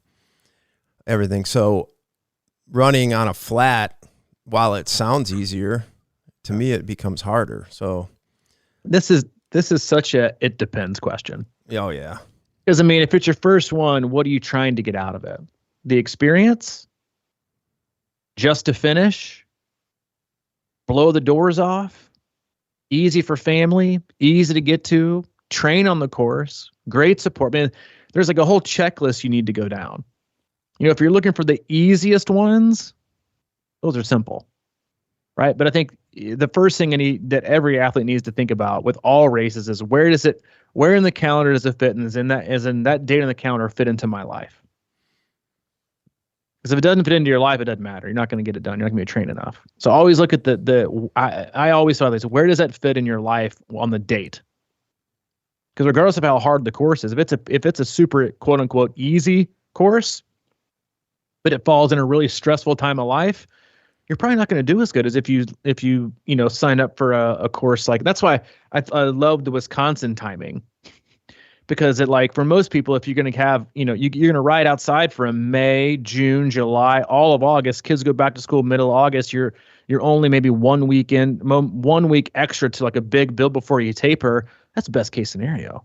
everything. So running on a flat, while it sounds easier, to me, it becomes harder. So this is such a, it depends question. Oh yeah. Because I mean, if it's your first one, what are you trying to get out of it? The experience? Just to finish? Blow the doors off? Easy for family, easy to get to, train on the course, great support. Man, there's like a whole checklist you need to go down. If you're looking for the easiest ones, those are simple, right? But I think the first thing that every athlete needs to think about with all races is where in the calendar does it fit, and is in that date on the calendar fit into my life? Because if it doesn't fit into your life, it doesn't matter. You're not going to get it done. You're not going to be trained enough. So always look at I always saw this. Where does that fit in your life on the date? Because regardless of how hard the course is, if it's a super quote unquote easy course, but it falls in a really stressful time of life, you're probably not going to do as good as if you sign up for a course like. That's why I love the Wisconsin timing. Because for most people, if you're going to have, you're going to ride outside from May, June, July, all of August, kids go back to school middle of August, you're only maybe 1 week extra to like a big build before you taper. That's the best case scenario.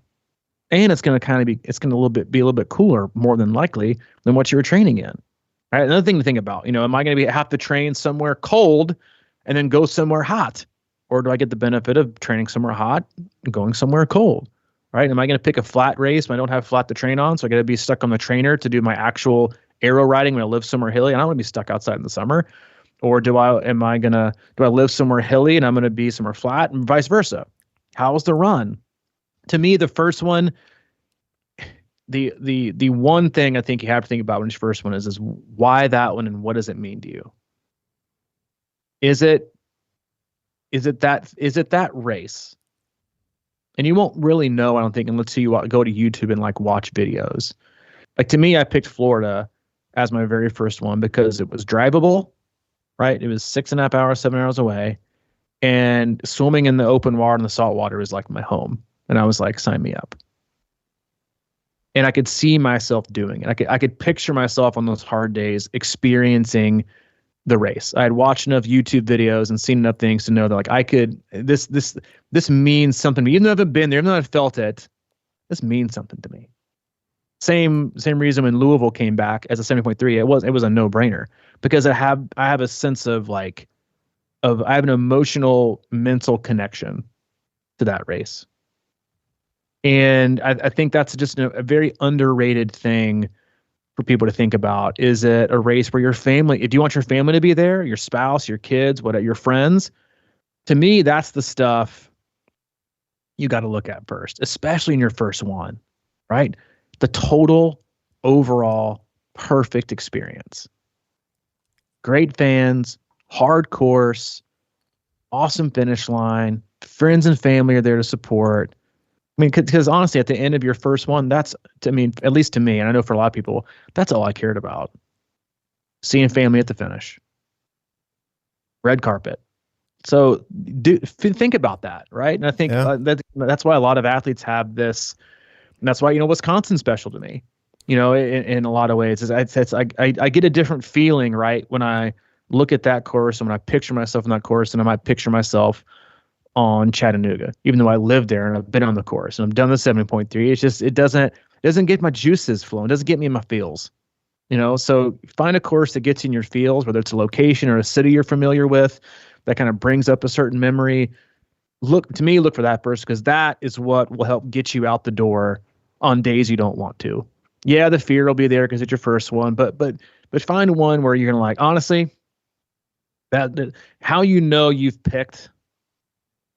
And it's going to be a little bit cooler, more than likely, than what you were training in. All right. Another thing to think about, am I going to have to train somewhere cold and then go somewhere hot? Or do I get the benefit of training somewhere hot and going somewhere cold? Right? Am I going to pick a flat race when I don't have flat to train on? So I got to be stuck on the trainer to do my actual aero riding when I live somewhere hilly. And I don't want to be stuck outside in the summer. Or do I live somewhere hilly and I'm going to be somewhere flat, and vice versa? How's the run? To me, the first one, the one thing I think you have to think about when your first one is why that one, and what does it mean to you? Is it that race? And you won't really know, I don't think, unless you go to YouTube and watch videos. To me, I picked Florida as my very first one because it was drivable, right? It was 6.5 hours, 7 hours away. And swimming in the open water and the salt water was like my home. And I was like, sign me up. And I could see myself doing it. I could picture myself on those hard days experiencing the race. I had watched enough YouTube videos and seen enough things to know that I could, this means something to me. Even though I haven't been there, even though I felt it, this means something to me. Same reason when Louisville came back as a 70.3, it was a no-brainer because I have a sense of I have an emotional, mental connection to that race. And I think that's just a very underrated thing for people to think about. Is it a race where your family, do you want your family to be there, your spouse, your kids, your friends? To me, that's the stuff you got to look at first, especially in your first one, right? The total overall perfect experience. Great fans, hard course, awesome finish line, friends and family are there to support. I mean, because honestly, at the end of your first one, at least to me, and I know for a lot of people, that's all I cared about. Seeing family at the finish. Red carpet. So think about that, right? And I think that's why a lot of athletes have this. And that's why, Wisconsin's special to me, in a lot of ways. I get a different feeling, right, when I look at that course and when I picture myself in that course, and I might picture myself on Chattanooga, even though I lived there and I've been on the course and I've done the 7.3. It's just, it doesn't get my juices flowing. It doesn't get me in my feels, so find a course that gets in your feels, whether it's a location or a city you're familiar with that kind of brings up a certain memory. Look for that first, because that is what will help get you out the door on days you don't want to. Yeah, the fear will be there because it's your first one, but find one where you're gonna like, honestly, that how you know you've picked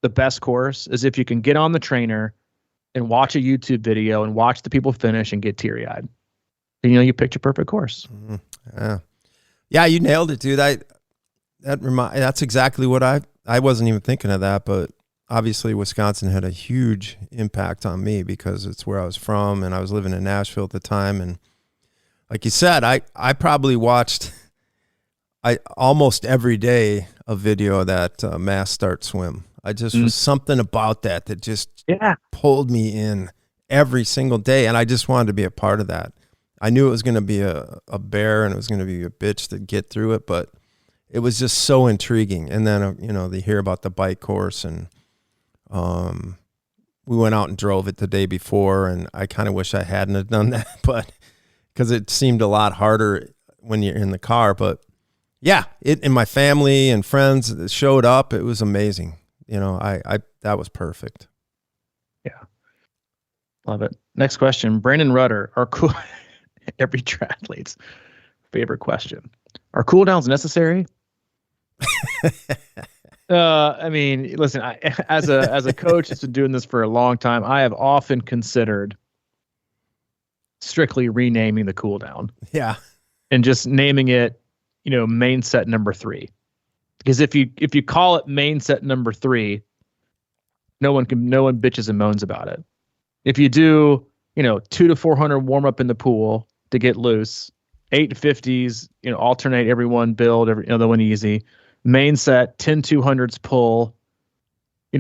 the best course is if you can get on the trainer and watch a YouTube video and watch the people finish and get teary-eyed. You know you picked your perfect course. Mm-hmm. Yeah, you nailed it, dude. That's exactly what I wasn't even thinking of that, but obviously Wisconsin had a huge impact on me because it's where I was from, and I was living in Nashville at the time. And like you said, I probably watched almost every day a video of that mass start swim. I just was something about that just pulled me in every single day, and I just wanted to be a part of that. I knew it was going to be a bear and it was going to be a bitch to get through it, but it was just so intriguing. And then, they hear about the bike course, and we went out and drove it the day before, and I kind of wish I hadn't have done that, but because it seemed a lot harder when you're in the car. But yeah, and my family and friends showed up. It was amazing. That was perfect. Yeah. Love it. Next question. Brandon Rudder, every triathlete's favorite question. Are cool downs necessary? I mean, listen, as a coach that's been doing this for a long time, I have often considered strictly renaming the cool down. Yeah. And just naming it, main set number 3. Because if you call it main set number 3, no one bitches and moans about it. If you do, 2 to 400 warm up in the pool to get loose, 850s, alternate every one, build every other one easy. Main set 10 200s pull,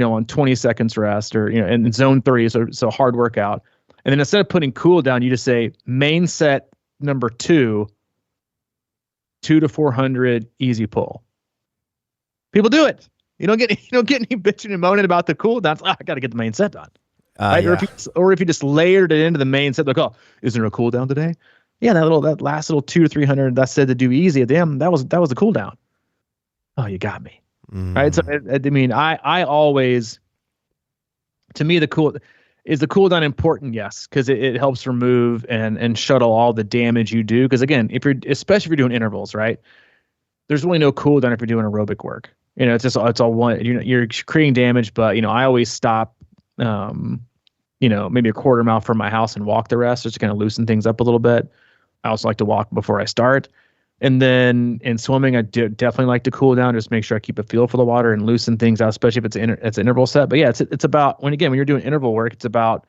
on 20 seconds rest, or in zone 3, so hard workout. And then instead of putting cool down, you just say main set number 2, 2 to 400 easy pull. People do it. You don't get any bitching and moaning about the cool downs. I got to get the main set done. Right? Yeah. Or if you just layered it into the main set, like, oh, is there a cool down today? Yeah, that last little 2 to 300 that said to do easy at the end, that was the cool down. Oh, you got me. Right. So I always, to me, the cool down important? Yes, because it helps remove and shuttle all the damage you do. Because again, especially if you're doing intervals, right? There's really no cool down if you're doing aerobic work. It's all one. You're creating damage, but I always stop. Maybe a quarter mile from my house and walk the rest, just to kind of loosen things up a little bit. I also like to walk before I start. And then in swimming, I definitely like to cool down, just make sure I keep a feel for the water and loosen things out, especially if it's an interval set. But yeah, it's about when you're doing interval work, it's about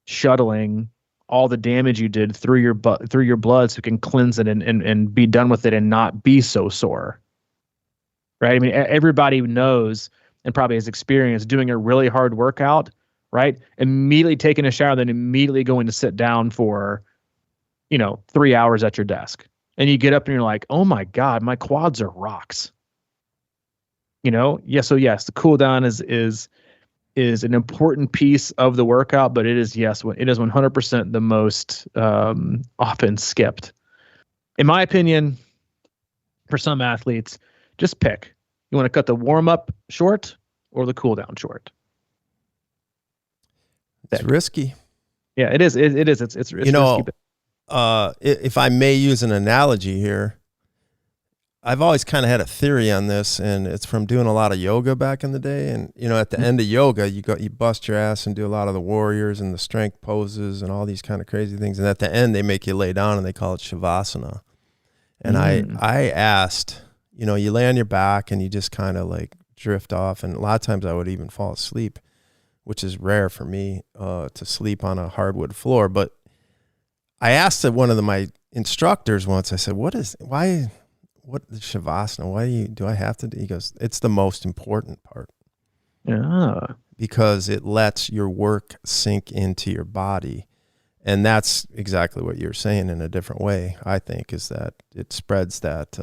shuttling all the damage you did through your blood, so you can cleanse it and be done with it and not be so sore. Right? I mean, everybody knows and probably has experienced doing a really hard workout, right? Immediately taking a shower, then immediately going to sit down for, 3 hours at your desk. And you get up and you're like, oh my God, my quads are rocks. Yeah. So yes, the cool down is an important piece of the workout, but it is 100% the most often skipped. In my opinion, for some athletes, just pick. You want to cut the warm up short or the cool down short? It's risky. Yeah, it is. It is. It's risky. If I may use an analogy here, I've always kind of had a theory on this, and it's from doing a lot of yoga back in the day. And at the end of yoga, you bust your ass and do a lot of the warriors and the strength poses and all these kind of crazy things. And at the end, they make you lay down, and they call it shavasana. And I asked, you lay on your back and you just kind of like drift off. And a lot of times I would even fall asleep, which is rare for me to sleep on a hardwood floor. But I asked one of my instructors once, I said, what the shavasana? Why do I have to do? He goes, it's the most important part. Yeah. Because it lets your work sink into your body. And that's exactly what you're saying in a different way, I think, is that it spreads that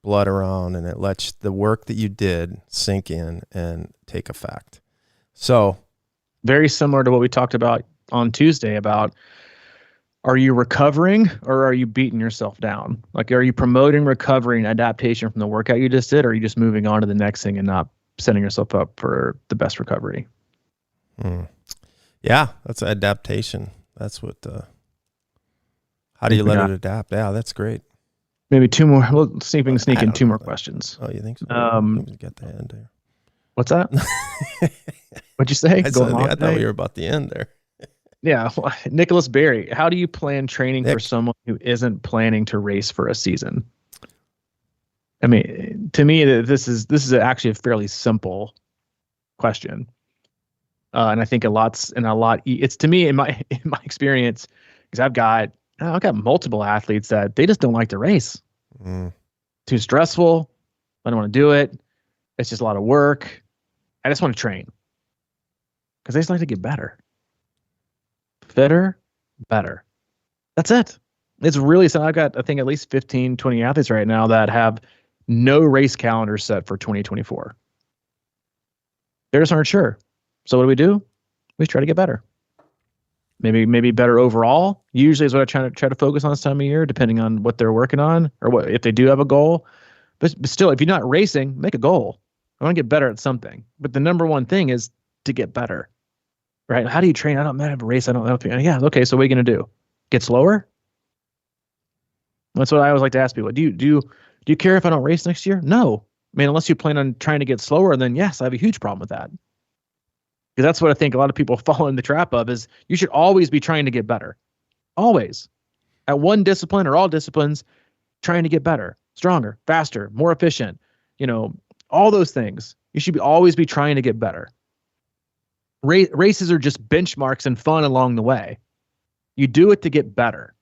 blood around, and it lets the work that you did sink in and take effect. So very similar to what we talked about on Tuesday about, are you recovering or are you beating yourself down? Like, are you promoting recovery and adaptation from the workout you just did, or are you just moving on to the next thing and not setting yourself up for the best recovery? Yeah, that's adaptation. That's what How do you let it adapt? Yeah, that's greuld Maybe two more. We'll see if we can sneak in two more questions. Oh, you think so? Let me get the end there. What's that? What'd you say? I thought we were about the end there. Yeah. Nicholas Berry, how do you plan training for someone who isn't planning to race for a season? I mean, to me, this is actually a fairly simple question. And I think it's to me in my experience, because I've got multiple athletes that they just don't like to race. Too stressful. I don't want to do it. It's just a lot of work. I just want to train because they just like to get better, fitter, better. That's it. It's really so. I've got, I think, at least 15, 20 athletes right now that have no race calendar set for 2024. They just aren't sure. So what do? We try to get better. Maybe better overall. Usually is what I try to focus on this time of year, depending on what they're working on or what if they do have a goal. But still, if you're not racing, make a goal. I want to get better at something. But the number one thing is to get better, right? How do you train? I don't have a race. I don't know. Yeah, okay. So what are you going to do? Get slower? That's what I always like to ask people. Do you care if I don't race next year? No. I mean, unless you plan on trying to get slower, then yes, I have a huge problem with that. Because that's what I think a lot of people fall in the trap of is you should always be trying to get better. Always. At one discipline or all disciplines, trying to get better, stronger, faster, more efficient, all those things. You should always be trying to get better. Races are just benchmarks and fun along the way. You do it to get better,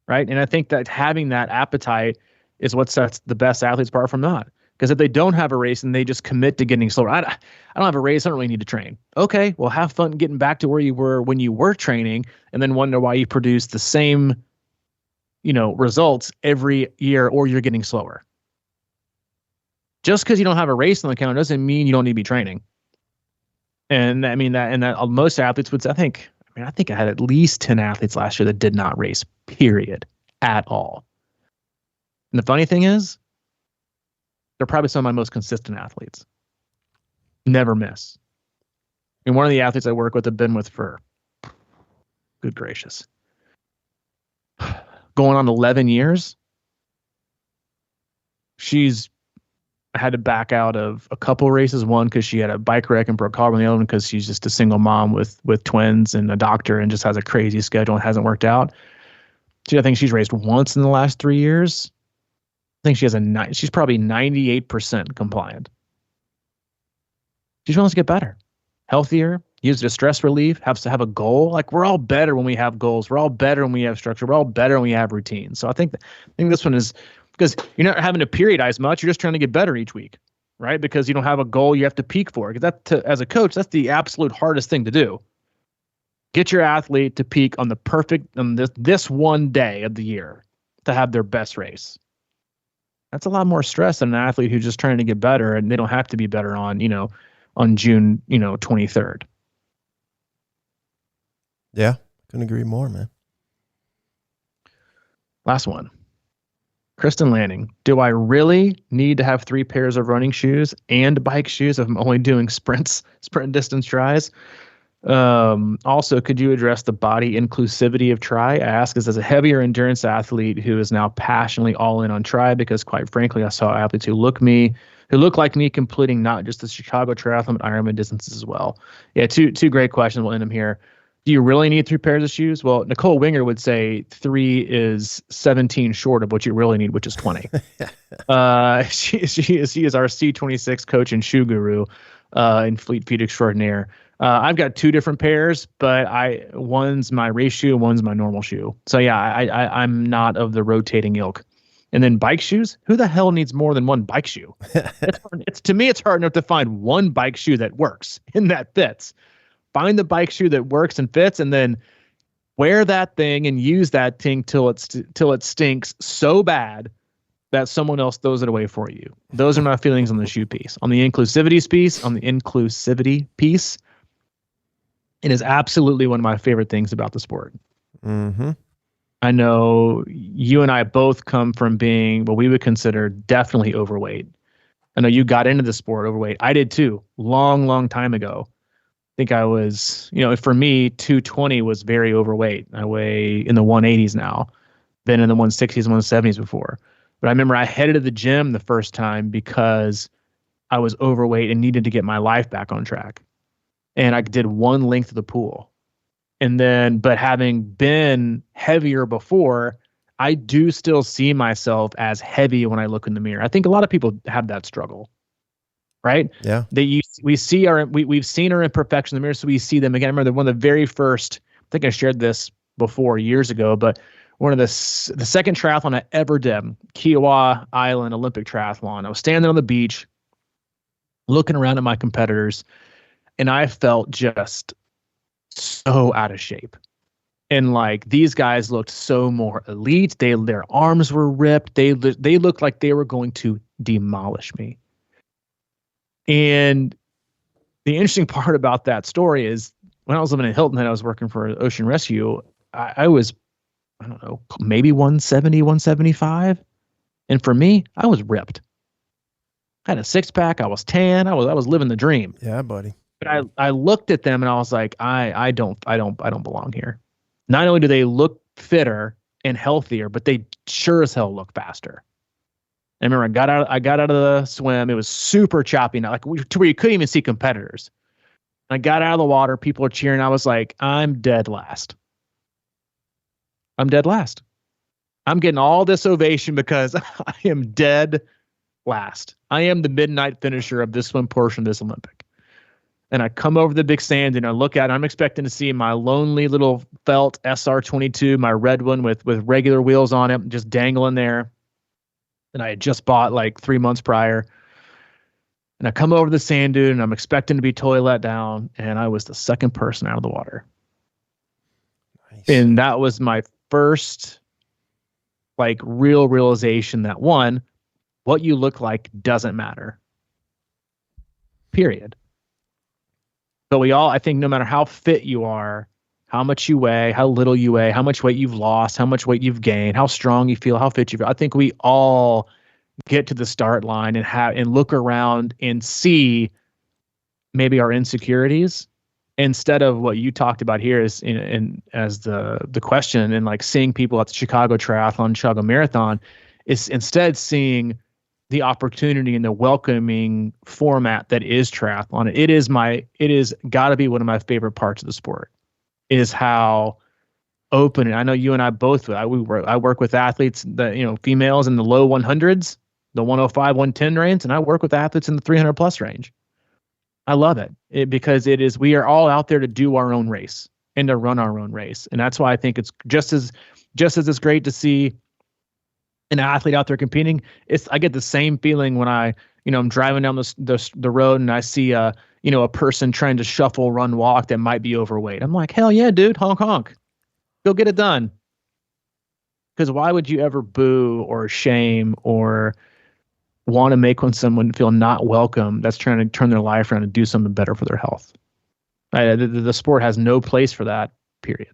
right? And I think that having that appetite is what sets the best athletes apart from not. Because if they don't have a race and they just commit to getting slower, I don't have a race, I don't really need to train. Okay, well, have fun getting back to where you were when you were training and then wonder why you produce the same, results every year or you're getting slower. Just because you don't have a race on the calendar doesn't mean you don't need to be training. And I mean that most athletes would say, I think I had at least 10 athletes last year that did not race, period, at all. And the funny thing is, they're probably some of my most consistent athletes. Never miss. And one of the athletes I work with have been with for, good gracious, going on 11 years. She's had to back out of a couple races. One because she had a bike wreck and broke collarbone. The other one because she's just a single mom with twins and a doctor and just has a crazy schedule and hasn't worked out. I think she's raced once in the last 3 years. I think she's probably 98% compliant. She just wants to get better, healthier, use it as stress relief, have a goal. Like we're all better when we have goals. We're all better when we have structure. We're all better when we have routines. So I think this one is because you're not having to periodize much. You're just trying to get better each week, right? Because you don't have a goal you have to peak for. Because as a coach, that's the absolute hardest thing to do. Get your athlete to peak on this one day of the year to have their best race. That's a lot more stress than an athlete who's just trying to get better and they don't have to be better on June, 23rd. Yeah, couldn't agree more, man. Last one. Kristen Lanning. Do I really need to have 3 pairs of running shoes and bike shoes if I'm only doing sprint distance tries? Also, could you address the body inclusivity of tri? I ask as a heavier endurance athlete who is now passionately all in on tri because quite frankly, I saw athletes who look like me completing not just the Chicago Triathlon, but Ironman distances as well. Yeah, two great questions. We'll end them here. Do you really need 3 pairs of shoes? Well, Nicole Winger would say 3 is 17 short of what you really need, which is 20. She is our C26 coach and shoe guru and Fleet Feet extraordinaire. I've got 2 different pairs, but one's my race shoe, one's my normal shoe. So yeah, I'm not of the rotating ilk. And then bike shoes, who the hell needs more than one bike shoe? To me, it's hard enough to find one bike shoe that works and that fits. Find the bike shoe that works and fits, and then wear that thing and use that thing till it stinks so bad that someone else throws it away for you. Those are my feelings on the shoe piece. On the inclusivity piece, it is absolutely one of my favorite things about the sport. Mm-hmm. I know you and I both come from being what we would consider definitely overweight. I know you got into the sport overweight. I did too, long time ago. think I was, for me, 220 was very overweight. I weigh in the 180s now, been in the 160s, 170s before. But I remember I headed to the gym the first time because I was overweight and needed to get my life back on track. And I did one length of the pool. And then, but having been heavier before, I do still see myself as heavy when I look in the mirror. I think a lot of people have that struggle, right? Yeah. We've seen our imperfections in the mirror, so we see them again. I remember one of the very first, I think I shared this before years ago, but one of the second triathlon I ever did, Kiowa Island Olympic triathlon. I was standing on the beach, looking around at my competitors, and I felt just so out of shape. And like these guys looked so more elite. Their arms were ripped. They looked like they were going to demolish me. And the interesting part about that story is when I was living in Hilton and I was working for Ocean Rescue, I was, I don't know, maybe 170, 175. And for me, I was ripped. I had a six pack. I was tan. I was living the dream. Yeah, buddy. But I looked at them and I was like, I don't belong here. Not only do they look fitter and healthier, but they sure as hell look faster. I remember I got out of the swim. It was super choppy now, like to where you couldn't even see competitors. I got out of the water. People were cheering. I was like, I'm dead last. I'm dead last. I'm getting all this ovation because I am dead last. I am the midnight finisher of this swim portion of this Olympic. And I come over the big stand and I look at it. I'm expecting to see my lonely little felt SR22, my red one with regular wheels on it, just dangling there. And I had just bought like 3 months prior. And I come over the sand dune and I'm expecting to be totally let down. And I was the second person out of the water. Nice. And that was my first like real realization that one, what you look like doesn't matter. Period. But I think no matter how fit you are, how much you weigh, how little you weigh, how much weight you've lost, how much weight you've gained, how strong you feel, how fit you feel, I think we all get to the start line and look around and see maybe our insecurities instead of what you talked about here is as the question, and like seeing people at the Chicago Triathlon, Chicago Marathon, is instead seeing the opportunity and the welcoming format that is triathlon. It is got to be one of my favorite parts of the sport, is how open. And I know you and I both. I work with athletes that females in the low 100s, the 105, 110 range, and I work with athletes in the 300 plus range. I love it because we are all out there to do our own race and to run our own race, and that's why I think it's just as it's great to see an athlete out there competing. I get the same feeling when I'm driving down the road and I see a person trying to shuffle, run, walk that might be overweight. I'm like, hell yeah, dude, honk honk, go get it done. Because why would you ever boo or shame or want to make someone feel not welcome that's trying to turn their life around and do something better for their health? The sport has no place for that, period.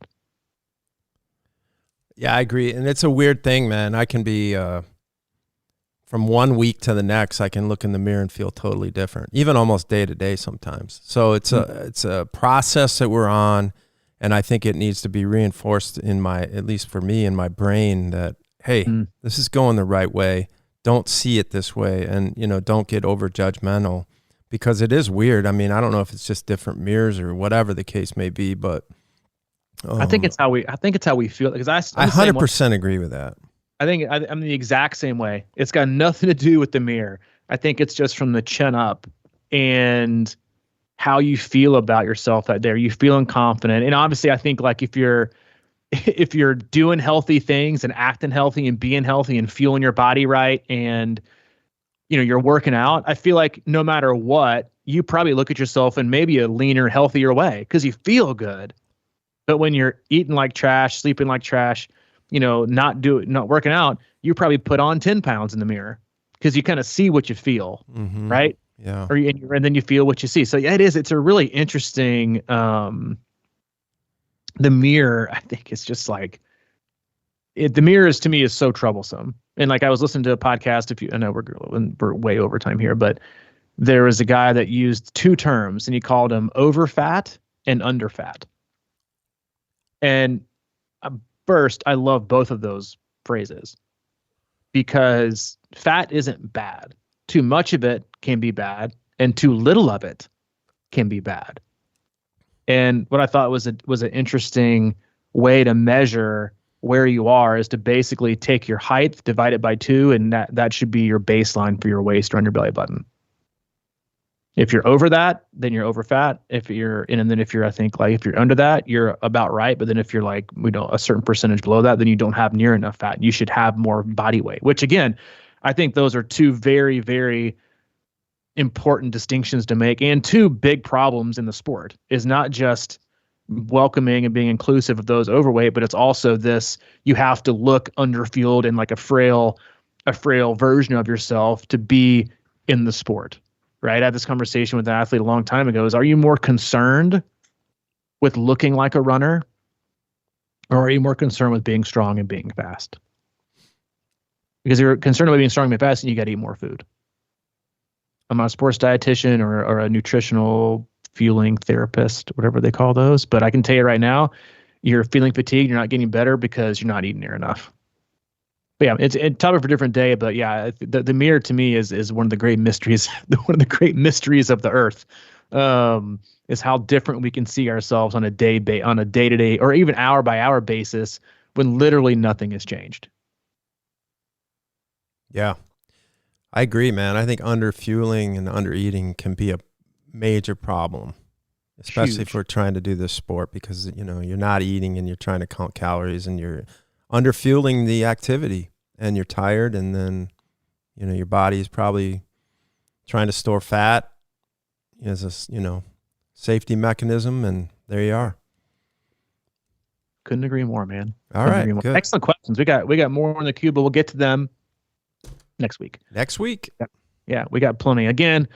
Yeah, I agree. And it's a weird thing, man. I can be, from 1 week to the next, I can look in the mirror and feel totally different, even almost day to day sometimes. So it's a process that we're on. And I think it needs to be reinforced at least for me, in my brain that, hey, this is going the right way. Don't see it this way. And, don't get over judgmental, because it is weird. I mean, I don't know if it's just different mirrors or whatever the case may be, but I think it's how we feel, because I 100% agree with that. I think I'm the exact same way. It's got nothing to do with the mirror. I think it's just from the chin up and how you feel about yourself out there. You feeling confident. And obviously I think like if you're doing healthy things and acting healthy and being healthy and fueling your body right, and you're working out, I feel like no matter what, you probably look at yourself in maybe a leaner, healthier way because you feel good. But when you're eating like trash, sleeping like trash, not working out, you probably put on 10 pounds in the mirror because you kind of see what you feel, right? Yeah. And then you feel what you see. So yeah, it's a really interesting, the mirror, I think it's just like, the mirror to me is so troublesome. And like I was listening to a podcast, I know we're way over time here, but there was a guy that used two terms, and he called them overfat and underfat. And first, I love both of those phrases because fat isn't bad. Too much of it can be bad, and too little of it can be bad. And what I thought was an interesting way to measure where you are is to basically take your height, divide it by 2, and that should be your baseline for your waist around your belly button. If you're over that, then you're over fat. If you're I think like if you're under that, you're about right. But then if you're like, a certain percentage below that, then you don't have near enough fat. You should have more body weight, which again, I think those are two very, very important distinctions to make, and two big problems in the sport is not just welcoming and being inclusive of those overweight, but it's also this, you have to look underfueled and like a frail version of yourself to be in the sport. Right? I had this conversation with an athlete a long time ago are you more concerned with looking like a runner, or are you more concerned with being strong and being fast? Because you're concerned about being strong and being fast, and you got to eat more food. I'm not a sports dietitian or a nutritional fueling therapist, whatever they call those, but I can tell you right now, you're feeling fatigued, you're not getting better because you're not eating near enough. But yeah, it's a topic for a different day. But yeah, the mirror to me is one of the great mysteries, one of the great mysteries of the earth, is how different we can see ourselves on a day-to-day or even hour-by-hour basis when literally nothing has changed. Yeah, I agree, man. I think underfueling and undereating can be a major problem, especially if we're trying to do this sport, because you're not eating and you're trying to count calories and you're underfueling the activity, and you're tired, and then your body is probably trying to store fat as a safety mechanism, and there you are. Couldn't agree more, man. All right, good. Excellent questions. We got more in the queue, but we'll get to them next week. Yeah, we got plenty. Again,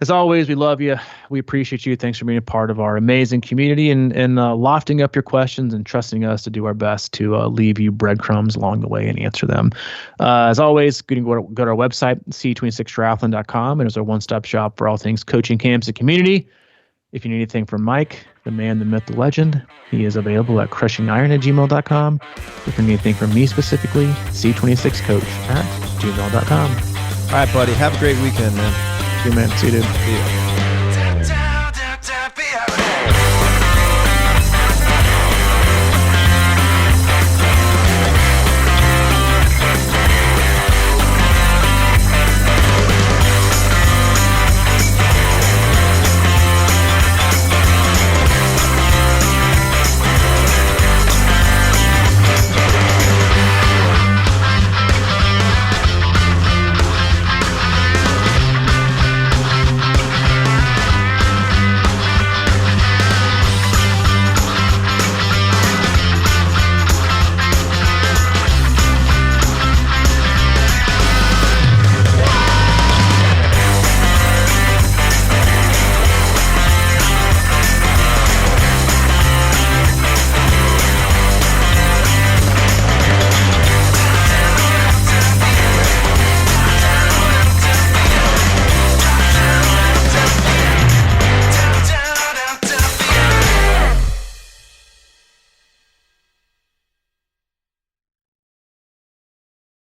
as always, we love you. We appreciate you. Thanks for being a part of our amazing community and lofting up your questions and trusting us to do our best to leave you breadcrumbs along the way and answer them. As always, go to our website, c26triathlon.com, and it's our one-stop shop for all things coaching, camps, and community. If you need anything from Mike, the man, the myth, the legend, he is available at CrushingIron@gmail.com. If you need anything from me specifically, c26coach@gmail.com. All right, buddy. Have a great weekend, man. See you, man. See you, dude. See you.